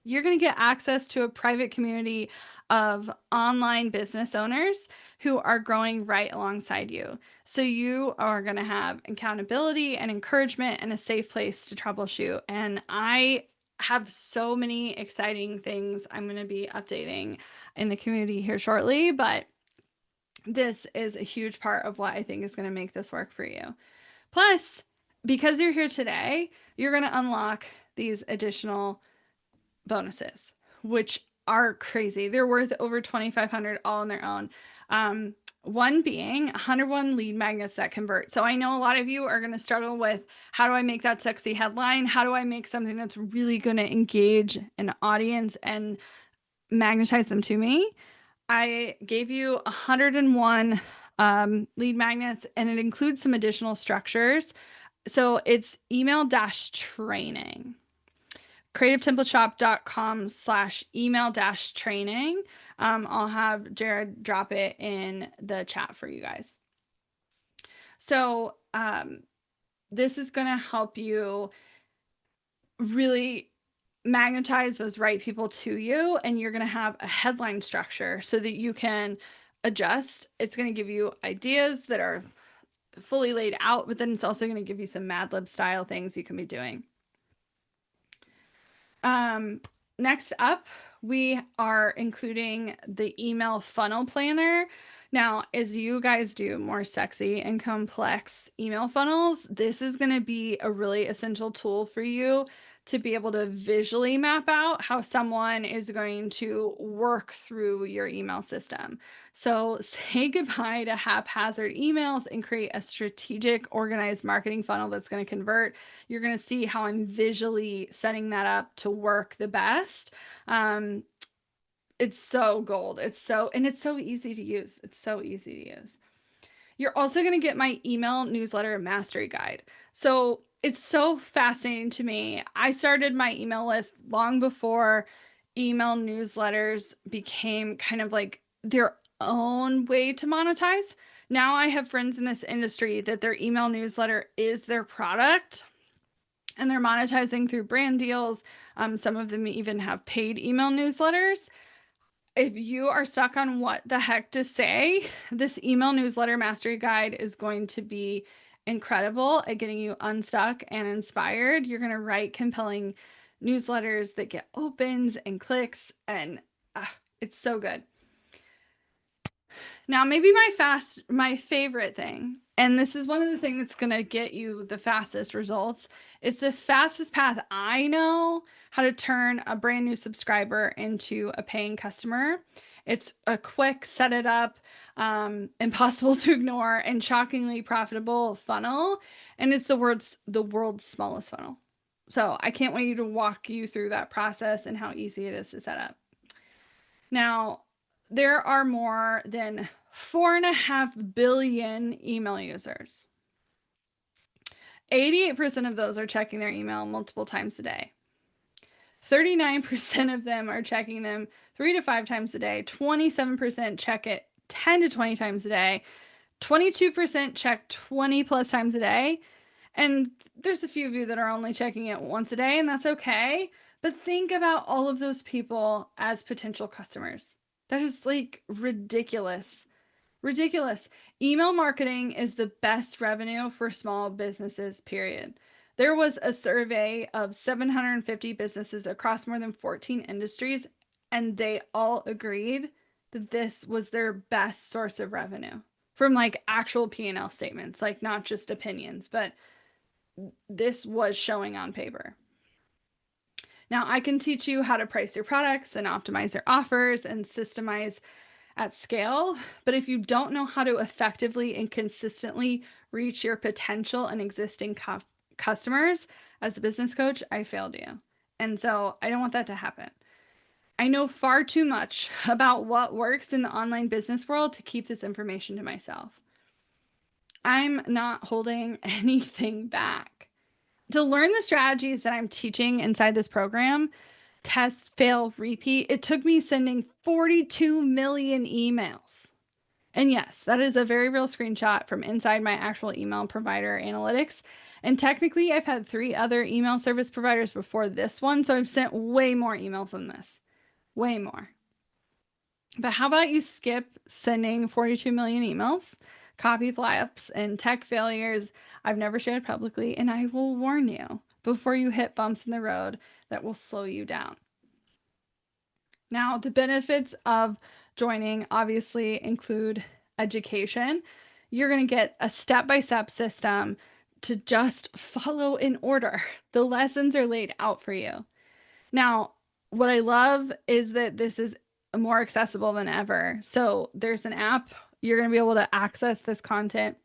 You're going to get access to a private community of online business owners who are growing right alongside you. So you are going to have accountability and encouragement and a safe place to troubleshoot. And I have so many exciting things I'm going to be updating in the community here shortly, but this is a huge part of what I think is going to make this work for you. Plus, because you're here today, you're going to unlock these additional bonuses, which are crazy. They're worth over 2,500 all on their own. One being 101 lead magnets that convert. So I know a lot of you are going to struggle with how do I make that sexy headline? How do I make something that's really going to engage an audience and magnetize them to me? I gave you 101 lead magnets, and it includes some additional structures. So it's email dash training. creativetemplateshop.com/email dash training. I'll have Jared drop it in the chat for you guys. So this is going to help you really magnetize those right people to you, and you're going to have a headline structure so that you can adjust. It's going to give you ideas that are fully laid out, but then it's also going to give you some Mad Lib style things you can be doing. Next up, we are including the email funnel planner. Now, as you guys do more sexy and complex email funnels, this is going to be a really essential tool for you to be able to visually map out how someone is going to work through your email system. So, say goodbye to haphazard emails and create a strategic, organized marketing funnel that's going to convert. You're going to see how I'm visually setting that up to work the best. It's so gold. It's so easy to use. It's so easy to use. You're also going to get my email newsletter mastery guide. So it's so fascinating to me. I started my email list long before email newsletters became kind of like their own way to monetize. Now I have friends in this industry that their email newsletter is their product and they're monetizing through brand deals. Some of them even have paid email newsletters. If you are stuck on what the heck to say, this email newsletter mastery guide is going to be incredible at getting you unstuck and inspired. You're going to write compelling newsletters that get opens and clicks, and it's so good. Now, maybe my favorite thing, and this is one of the things that's going to get you the fastest results. It's the fastest path I know how to turn a brand new subscriber into a paying customer. It's a quick, set it up, impossible to ignore, and shockingly profitable funnel. And it's the world's smallest funnel. So I can't wait to walk you through that process and how easy it is to set up. Now, there are more than 4.5 billion email users. 88% of those are checking their email multiple times a day. 39% of them are checking them 3 to 5 times a day. 27% check it 10 to 20 times a day. 22% check 20 plus times a day. And there's a few of you that are only checking it once a day, and that's okay. But think about all of those people as potential customers. That is like ridiculous. Ridiculous. Email marketing is the best revenue for small businesses, period. There was a survey of 750 businesses across more than 14 industries, and they all agreed that this was their best source of revenue from like actual P&L statements, like not just opinions, but this was showing on paper. Now, I can teach you how to price your products and optimize your offers and systemize at scale, but if you don't know how to effectively and consistently reach your potential and existing customers as a business coach, I failed you. And so I don't want that to happen. I know far too much about what works in the online business world to keep this information to myself. I'm not holding anything back. To learn the strategies that I'm teaching inside this program, test, fail, repeat, it took me sending 42 million emails. And yes, that is a very real screenshot from inside my actual email provider analytics. And technically, I've had 3 other email service providers before this one, so I've sent way more emails than this. Way more. But how about you skip sending 42 million emails, copy flaps, and tech failures I've never shared publicly, and I will warn you before you hit bumps in the road that will slow you down. Now, the benefits of joining obviously include education. You're going to get a step-by-step system to just follow in order. The lessons are laid out for you. Now, what I love is that this is more accessible than ever. So there's an app. You're going to be able to access this content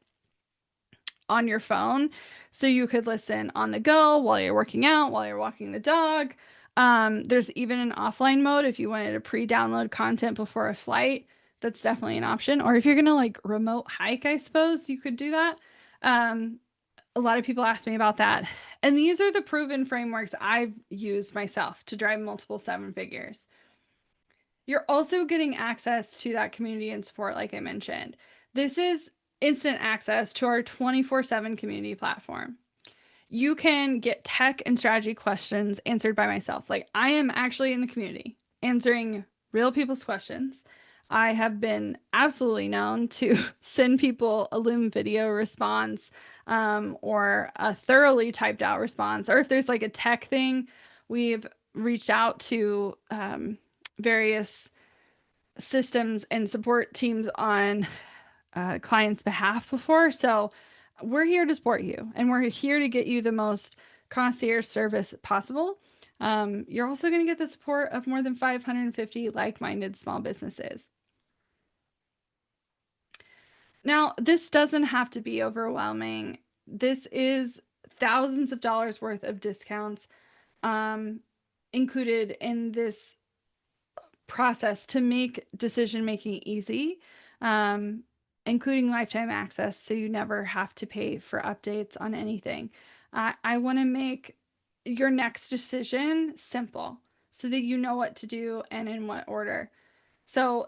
on your phone. So you could listen on the go while you're working out, while you're walking the dog. There's even an offline mode if you wanted to pre-download content before a flight. That's definitely an option. Or if you're gonna like remote hike, I suppose you could do that. A lot of people ask me about that. And these are the proven frameworks I've used myself to drive multiple 7 figures. You're also getting access to that community and support, like I mentioned. This is instant access to our 24/7 community platform. You can get tech and strategy questions answered by myself. Like I am actually in the community answering real people's questions. I have been absolutely known to send people a Loom video response or a thoroughly typed out response. Or if there's like a tech thing, we've reached out to various systems and support teams on clients' behalf before. So we're here to support you and we're here to get you the most concierge service possible. You're also going to get the support of more than 550 like-minded small businesses. Now, this doesn't have to be overwhelming. This is thousands of dollars worth of discounts included in this process to make decision making easy, including lifetime access, so you never have to pay for updates on anything. I want to make your next decision simple so that you know what to do and in what order. So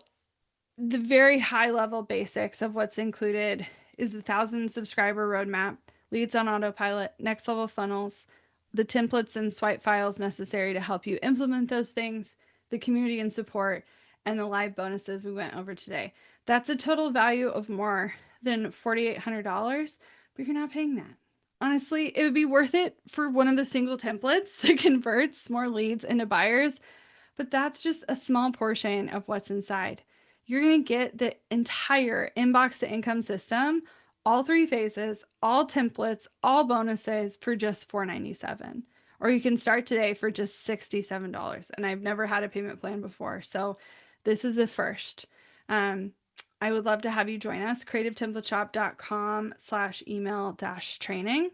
the very high level basics of what's included is the 1,000 subscriber roadmap, leads on autopilot, next level funnels, the templates and swipe files necessary to help you implement those things, the community and support, and the live bonuses we went over today. That's a total value of more than $4,800, but you're not paying that. Honestly, it would be worth it for one of the single templates that converts more leads into buyers, but that's just a small portion of what's inside. You're going to get the entire inbox to income system, all 3 phases, all templates, all bonuses for just $497. Or you can start today for just $67. And I've never had a payment plan before, so this is a first. I would love to have you join us, creativetemplateshop.com/email-training.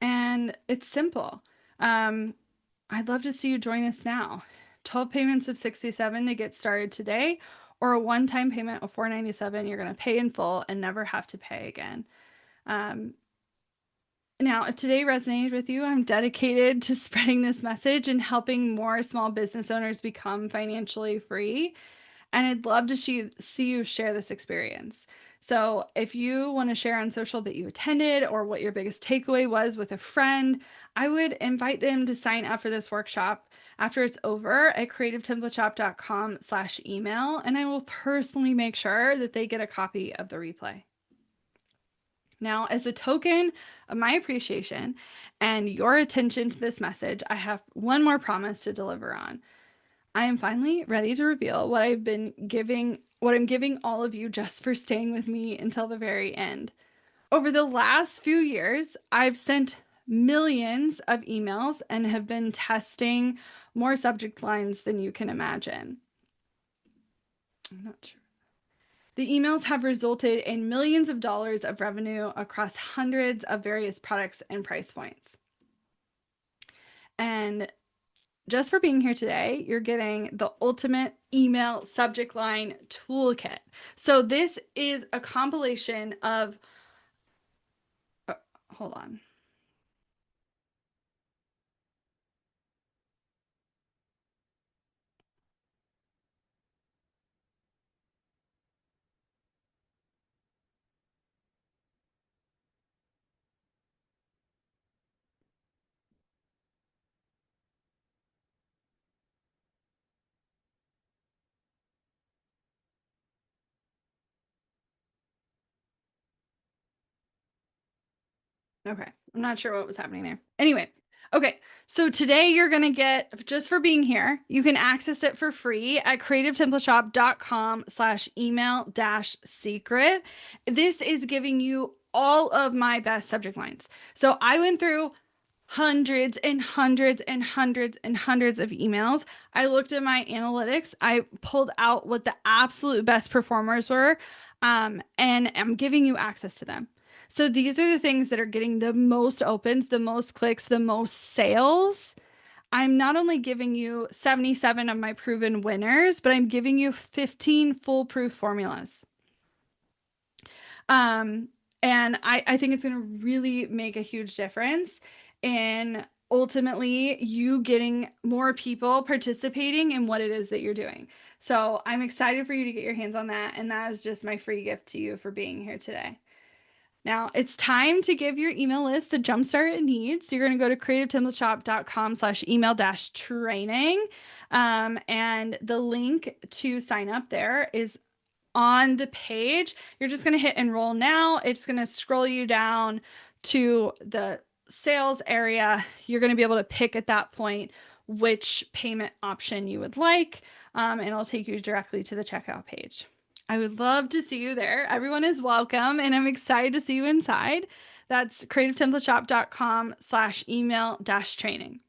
And it's simple. I'd love to see you join us now. 12 payments of $67 to get started today, or a one-time payment of $497 you're going to pay in full and never have to pay again. Now, if today resonated with you, I'm dedicated to spreading this message and helping more small business owners become financially free. And I'd love to see you share this experience. So if you want to share on social that you attended or what your biggest takeaway was with a friend, I would invite them to sign up for this workshop after it's over at creativetemplateshop.com/email. And I will personally make sure that they get a copy of the replay. Now, as a token of my appreciation and your attention to this message, I have one more promise to deliver on. I am finally ready to reveal what I'm giving all of you just for staying with me until the very end. Over the last few years, I've sent millions of emails and have been testing more subject lines than you can imagine. I'm not sure. The emails have resulted in millions of dollars of revenue across hundreds of various products and price points. And just for being here today, you're getting the ultimate email subject line toolkit. So this is a compilation of, oh, hold on. Okay. I'm not sure what was happening there. Anyway, okay. So today you're going to get, just for being here, you can access it for free at creativetemplateshop.com/email-secret. This is giving you all of my best subject lines. So I went through hundreds and hundreds and hundreds and hundreds of emails. I looked at my analytics. I pulled out what the absolute best performers were, and I'm giving you access to them. So these are the things that are getting the most opens, the most clicks, the most sales. I'm not only giving you 77 of my proven winners, but I'm giving you 15 foolproof formulas. Um, and I think it's going to really make a huge difference in ultimately you getting more people participating in what it is that you're doing. So I'm excited for you to get your hands on that. And that is just my free gift to you for being here today. Now it's time to give your email list the jumpstart it needs. So you're going to go to creativetemplateshop.com/email-training. And the link to sign up there is on the page. You're just going to hit enroll now. It's going to scroll you down to the sales area. You're going to be able to pick at that point which payment option you would like, and it'll take you directly to the checkout page. I would love to see you there. Everyone is welcome, and I'm excited to see you inside. That's creativetemplateshop.com/email-training.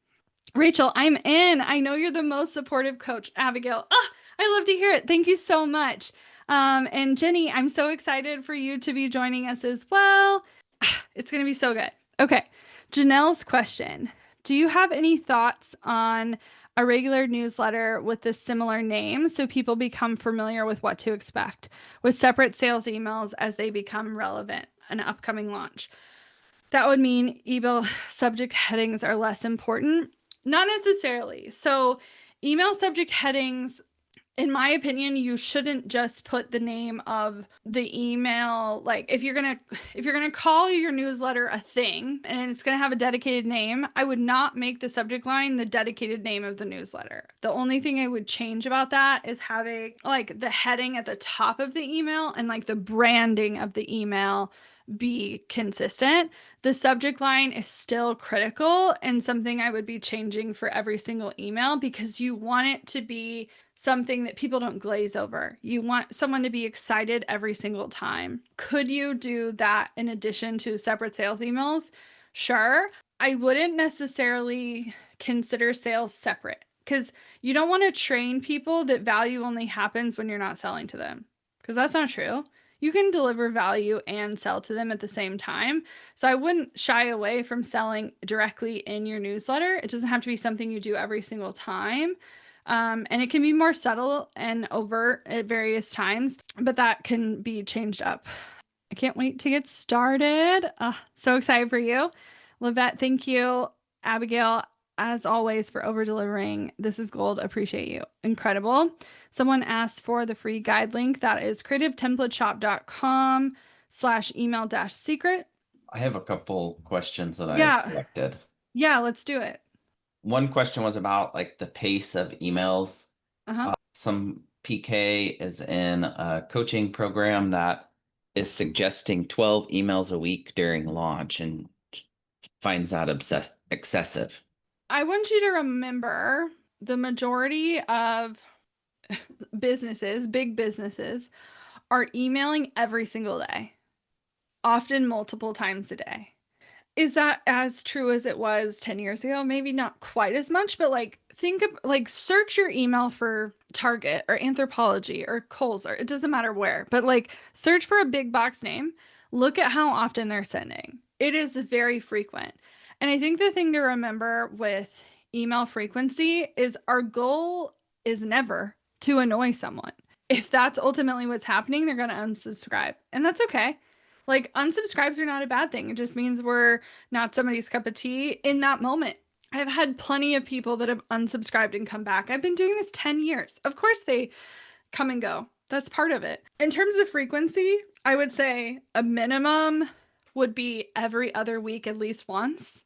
Rachel, I'm in. I know you're the most supportive coach, Abigail. Ah, I love to hear it. Thank you so much. And Jenny, I'm so excited for you to be joining us as well. It's going to be so good. Okay. Janelle's question. Do you have any thoughts on a regular newsletter with a similar name so people become familiar with what to expect, with separate sales emails as they become relevant, an upcoming launch? That would mean email subject headings are less important. Not necessarily. So, email subject headings, in my opinion, you shouldn't just put the name of the email. Like if you're gonna call your newsletter a thing and it's gonna have a dedicated name, I would not make the subject line the dedicated name of the newsletter. The only thing I would change about that is having like the heading at the top of the email and like the branding of the email be consistent. The subject line is still critical and something I would be changing for every single email because you want it to be something that people don't glaze over. You want someone to be excited every single time. Could you do that in addition to separate sales emails? Sure. I wouldn't necessarily consider sales separate because you don't want to train people that value only happens when you're not selling to them because that's not true. You can deliver value and sell to them at the same time. So I wouldn't shy away from selling directly in your newsletter. It doesn't have to be something you do every single time. And it can be more subtle and overt at various times, but that can be changed up. I can't wait to get started. So excited for you. Livette, thank you. Abigail, as always, for over delivering. This is gold. Appreciate you. Incredible. Someone asked for the free guide link. That is creativetemplateshop.com/email-secret. I have a couple questions that I Yeah. collected. Yeah, let's do it. One question was about like the pace of emails. Uh-huh. Some PK is in a coaching program that is suggesting 12 emails a week during launch and finds that excessive. I want you to remember the majority of businesses, big businesses, are emailing every single day, often multiple times a day. Is that as true as it was 10 years ago? Maybe not quite as much, but like think of like search your email for Target or Anthropology or Kohl's or it doesn't matter where, but like search for a big box name. Look at how often they're sending. It is very frequent. And I think the thing to remember with email frequency is our goal is never to annoy someone. If that's ultimately what's happening, they're going to unsubscribe. And that's okay. Like unsubscribes are not a bad thing. It just means we're not somebody's cup of tea in that moment. I've had plenty of people that have unsubscribed and come back. I've been doing this 10 years. Of course, they come and go. That's part of it. In terms of frequency, I would say a minimum would be every other week at least once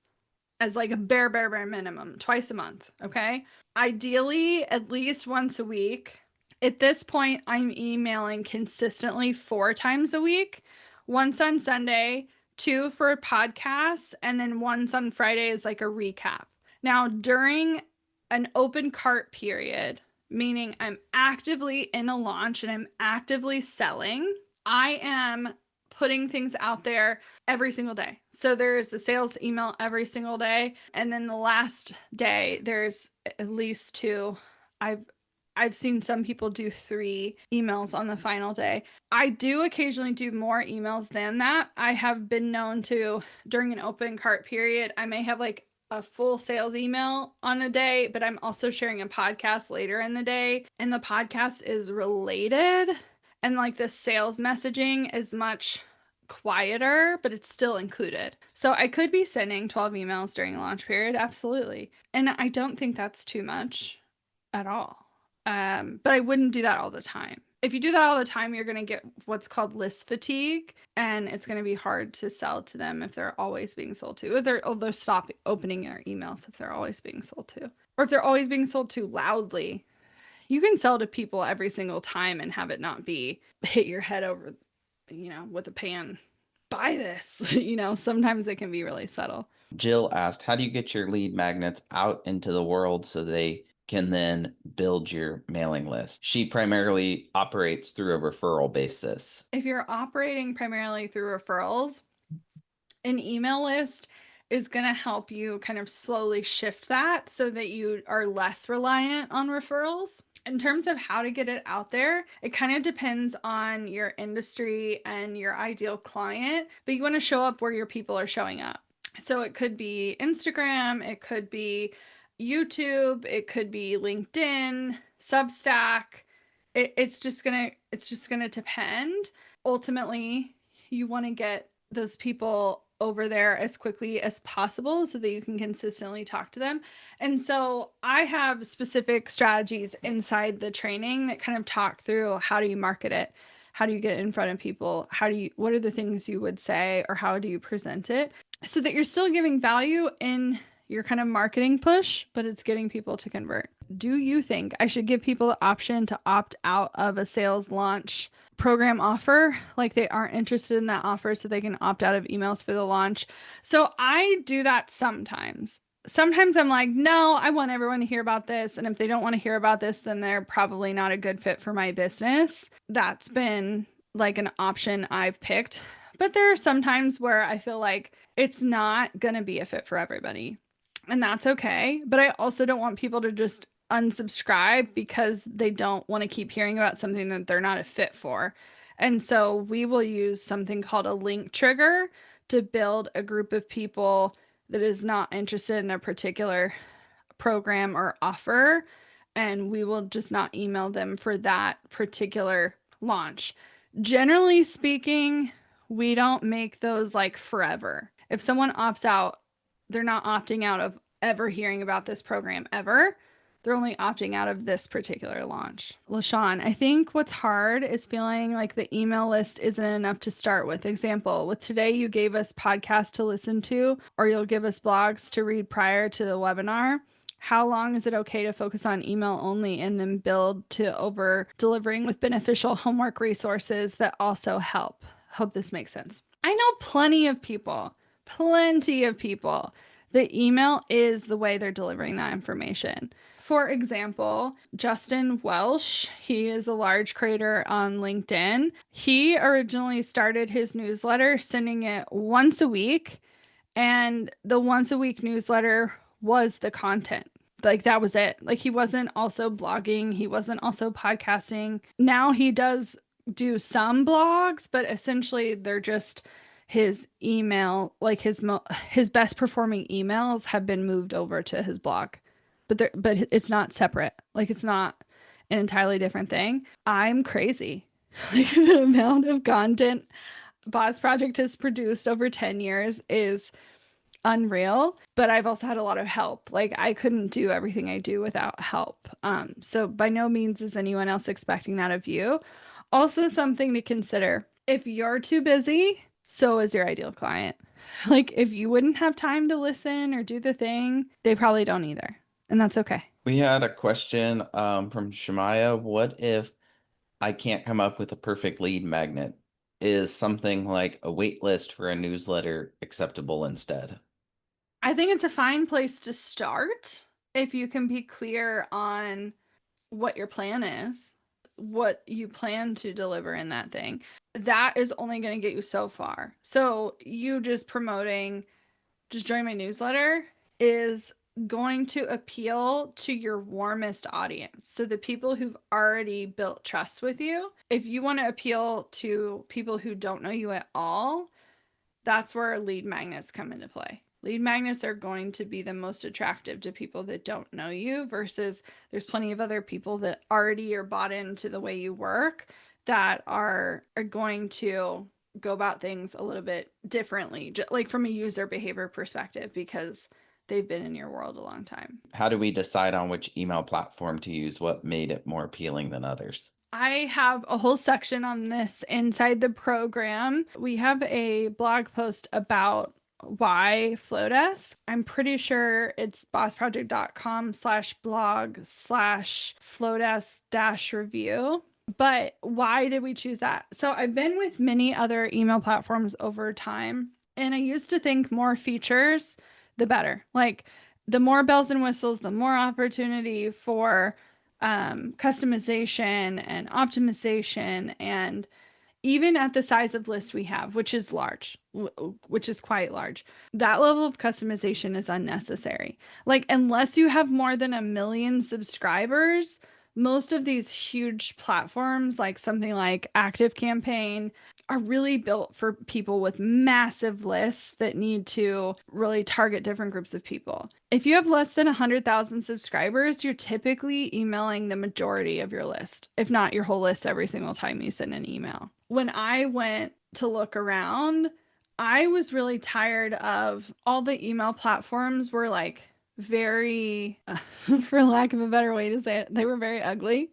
as like a bare minimum, twice a month. Okay. Ideally, at least once a week. At this point, I'm emailing consistently 4 times a week, once on Sunday, two for podcasts, and then once on Friday is like a recap. Now, during an open cart period, meaning I'm actively in a launch and I'm actively selling, I am putting things out there every single day. So there's a sales email every single day. And then the last day, there's at least two. I've I've seen some people do 3 emails on the final day. I do occasionally do more emails than that. I have been known to, during an open cart period, I may have like a full sales email on a day, but I'm also sharing a podcast later in the day. And the podcast is related. And like the sales messaging is much quieter, but it's still included. So I could be sending 12 emails during a launch period, absolutely. And I don't think that's too much at all. But I wouldn't do that all the time. If you do that all the time, you're going to get what's called list fatigue, and it's going to be hard to sell to them if they're always being sold to. Or they'll stop opening their emails if they're always being sold to. Or if they're always being sold to loudly. You can sell to people every single time and have it not be hit your head over, with a pan. Buy this. Sometimes it can be really subtle. Jill asked, how do you get your lead magnets out into the world so they can then build your mailing list? She primarily operates through a referral basis. If you're operating primarily through referrals, an email list is going to help you kind of slowly shift that so that you are less reliant on referrals. In terms of how to get it out there, it kind of depends on your industry and your ideal client, but you want to show up where your people are showing up. So it could be Instagram, it could be YouTube, it could be LinkedIn, Substack. It's just gonna depend. Ultimately, you want to get those people over there as quickly as possible so that you can consistently talk to them. And so I have specific strategies inside the training that kind of talk through how do you market it? How do you get it in front of people? What are the things you would say or how do you present it so that you're still giving value in your kind of marketing push, but it's getting people to convert. Do you think I should give people the option to opt out of a sales launch program offer? Like they aren't interested in that offer so they can opt out of emails for the launch. So I do that sometimes. Sometimes I'm like, no, I want everyone to hear about this. And if they don't want to hear about this, then they're probably not a good fit for my business. That's been like an option I've picked. But there are some times where I feel like it's not going to be a fit for everybody. And that's okay. But I also don't want people to just unsubscribe because they don't want to keep hearing about something that they're not a fit for. And so we will use something called a link trigger to build a group of people that is not interested in a particular program or offer. And we will just not email them for that particular launch. Generally speaking, we don't make those like forever. If someone opts out, they're not opting out of ever hearing about this program ever. They're only opting out of this particular launch. LaShawn, I think what's hard is feeling like the email list isn't enough to start with. Example, with today, you gave us podcasts to listen to, or you'll give us blogs to read prior to the webinar. How long is it okay to focus on email only and then build to over delivering with beneficial homework resources that also help? Hope this makes sense. I know plenty of people the email is the way they're delivering that information. For example, Justin Welsh, he is a large creator on LinkedIn. He originally started his newsletter sending it once a week And the once a week newsletter was the content. Like that was it. Like he wasn't also blogging, he wasn't also podcasting. Now he does do some blogs, but essentially they're just his email, like his best performing emails have been moved over to his blog. But it's not separate. Like it's not an entirely different thing. I'm crazy. Like the amount of content Boss Project has produced over 10 years is unreal, but I've also had a lot of help. Like I couldn't do everything I do without help. So by no means is anyone else expecting that of you. Also, something to consider. If you're too busy, so is your ideal client. Like if you wouldn't have time to listen or do the thing, they probably don't either. And that's okay. We had a question from Shemaya. What if I can't come up with a perfect lead magnet? Is something like a wait list for a newsletter acceptable instead? I think it's a fine place to start if you can be clear on what your plan is, what you plan to deliver in that thing. That is only going to get you so far. So, you just promoting, just join my newsletter is going to appeal to your warmest audience. So, the people who've already built trust with you. If you want to appeal to people who don't know you at all, that's where lead magnets come into play. Lead magnets are going to be the most attractive to people that don't know you versus there's plenty of other people that already are bought into the way you work that are going to go about things a little bit differently, like from a user behavior perspective because they've been in your world a long time. How do we decide on which email platform to use? What made it more appealing than others? I have a whole section on this inside the program. We have a blog post about why Flowdesk. I'm pretty sure it's bossproject.com/blog/Flowdesk dash review. But why did we choose that? So I've been with many other email platforms over time, and I used to think more features, the better. Like the more bells and whistles, the more opportunity for customization and optimization, and even at the size of list we have, which is large, which is quite large, that level of customization is unnecessary. Like, unless you have more than 1 million subscribers, most of these huge platforms, like something like Active Campaign, are really built for people with massive lists that need to really target different groups of people. If you have less than 100,000 subscribers, you're typically emailing the majority of your list, if not your whole list, every single time you send an email. When I went to look around, I was really tired of all the email platforms were like very, for lack of a better way to say it, they were very ugly.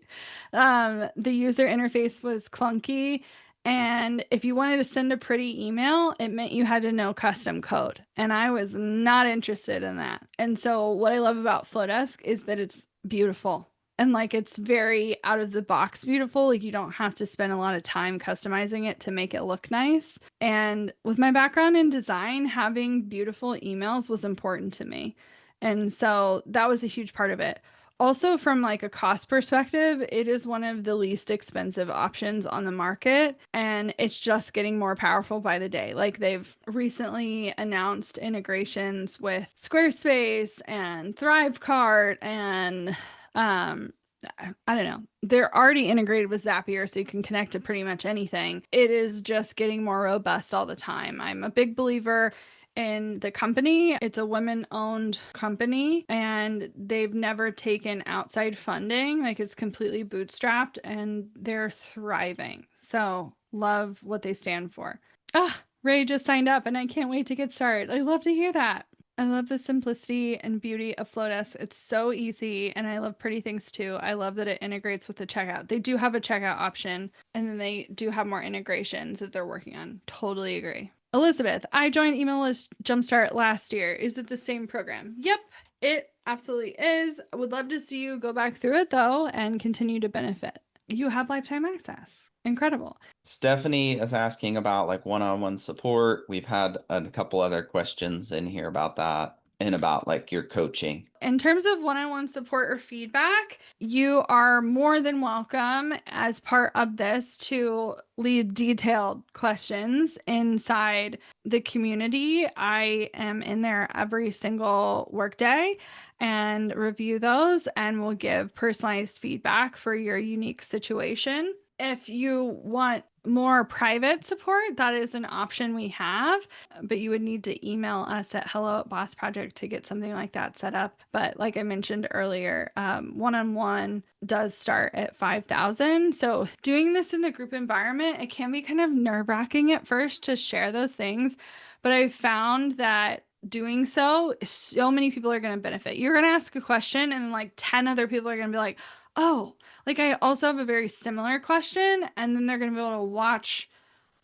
The user interface was clunky. And if you wanted to send a pretty email, it meant you had to know custom code. And I was not interested in that. And so, what I love about Flowdesk is that it's beautiful and like it's very out of the box beautiful. Like you don't have to spend a lot of time customizing it to make it look nice. And with my background in design, having beautiful emails was important to me. And so that was a huge part of it. Also, from like a cost perspective, it is one of the least expensive options on the market, and it's just getting more powerful by the day. Like they've recently announced integrations with Squarespace and Thrivecart and um I don't know. They're already integrated with Zapier, so you can connect to pretty much anything. It is just getting more robust all the time. I'm a big believer in the company. It's a women-owned company, and they've never taken outside funding. Like it's completely bootstrapped, and they're thriving. So love what they stand for. Ah, Ray just signed up, and I can't wait to get started. I love to hear that. I love the simplicity and beauty of Flowdesk. It's so easy, and I love pretty things too. I love that it integrates with the checkout. They do have a checkout option, and then they do have more integrations that they're working on. Totally agree. Elizabeth, I joined Email List Jumpstart last year. Is it the same program? Yep, it absolutely is. I would love to see you go back through it though and continue to benefit. You have lifetime access. Incredible. Stephanie is asking about like one-on-one support. We've had a couple other questions in here about that. and about like your coaching. In terms of one-on-one support or feedback, you are more than welcome as part of this to leave detailed questions inside the community. I am in there every single workday and review those and will give personalized feedback for your unique situation. If you want more private support, that is an option we have, but you would need to email us at hello@bossproject to get something like that set up. But like I mentioned earlier, one-on-one does start at 5,000. So doing this in the group environment, it can be kind of nerve-wracking at first to share those things, but I found that doing so, so many people are going to benefit. You're going to ask a question, and like 10 other people are going to be like, oh, like I also have a very similar question. And then they're going to be able to watch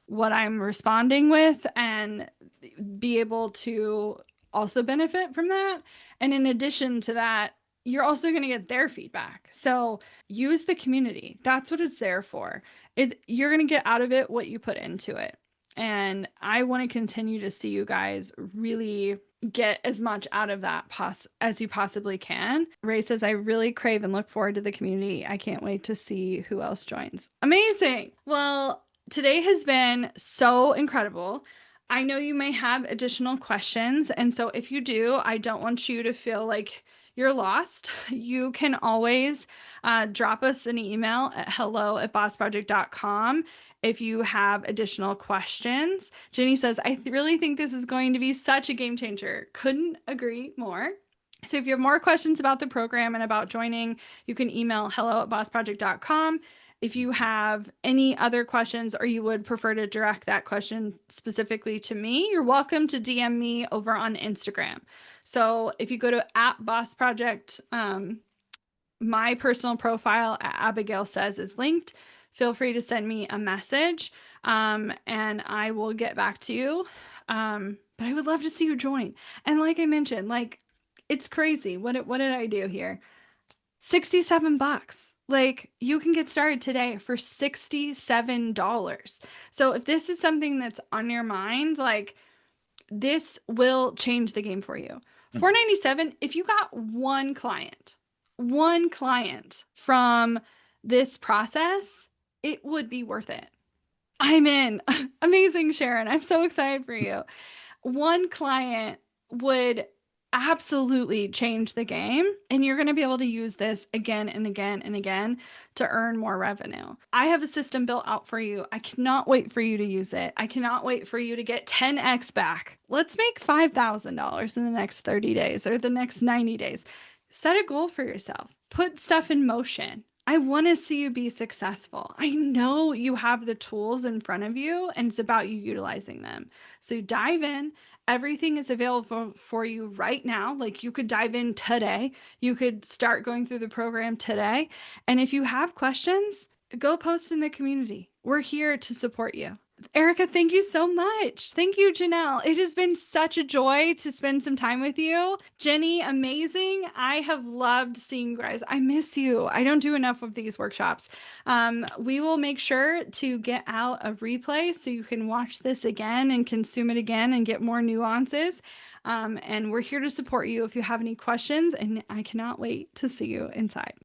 what I'm responding with and be able to also benefit from that. And in addition to that, you're also going to get their feedback. So use the community. That's what it's there for. You're going to get out of it what you put into it. And I want to continue to see you guys really get as much out of that as you possibly can. Ray says, I really crave and look forward to the community. I can't wait to see who else joins. Amazing. Well, today has been so incredible. I know you may have additional questions. And so if you do, I don't want you to feel like you're lost. You can always drop us an email at hello@bossproject.com if you have additional questions. Jenny says, I really think this is going to be such a game changer. Couldn't agree more. So if you have more questions about the program and about joining, you can email hello@bossproject.com. If you have any other questions or you would prefer to direct that question specifically to me, you're welcome to DM me over on Instagram. So if you go to @bossproject, my personal profile at Abigail Says is linked. Feel free to send me a message and I will get back to you. But I would love to see you join. And like I mentioned, like it's crazy. What did I do here? $67. Like you can get started today for $67. So if this is something that's on your mind, like this will change the game for you. $497, if you got one client from this process, it would be worth it. I'm in. Amazing, Sharon. I'm so excited for you. One client would absolutely change the game, and you're going to be able to use this again and again and again to earn more revenue. I have a system built out for you. I cannot wait for you to use it. I cannot wait for you to get 10x back. Let's make $5,000 in the next 30 days or the next 90 days. Set a goal for yourself. Put stuff in motion. I want to see you be successful. I know you have the tools in front of you, and it's about you utilizing them. So dive in. Everything is available for you right now. Like you could dive in today. You could start going through the program today. And if you have questions, go post in the community. We're here to support you. Erica, thank you so much. Thank you, Janelle. It has been such a joy to spend some time with you. Jenny, amazing. I have loved seeing you guys. I miss you. I don't do enough of these workshops. We will make sure to get out a replay so you can watch this again and consume it again and get more nuances. And we're here to support you if you have any questions, and I cannot wait to see you inside.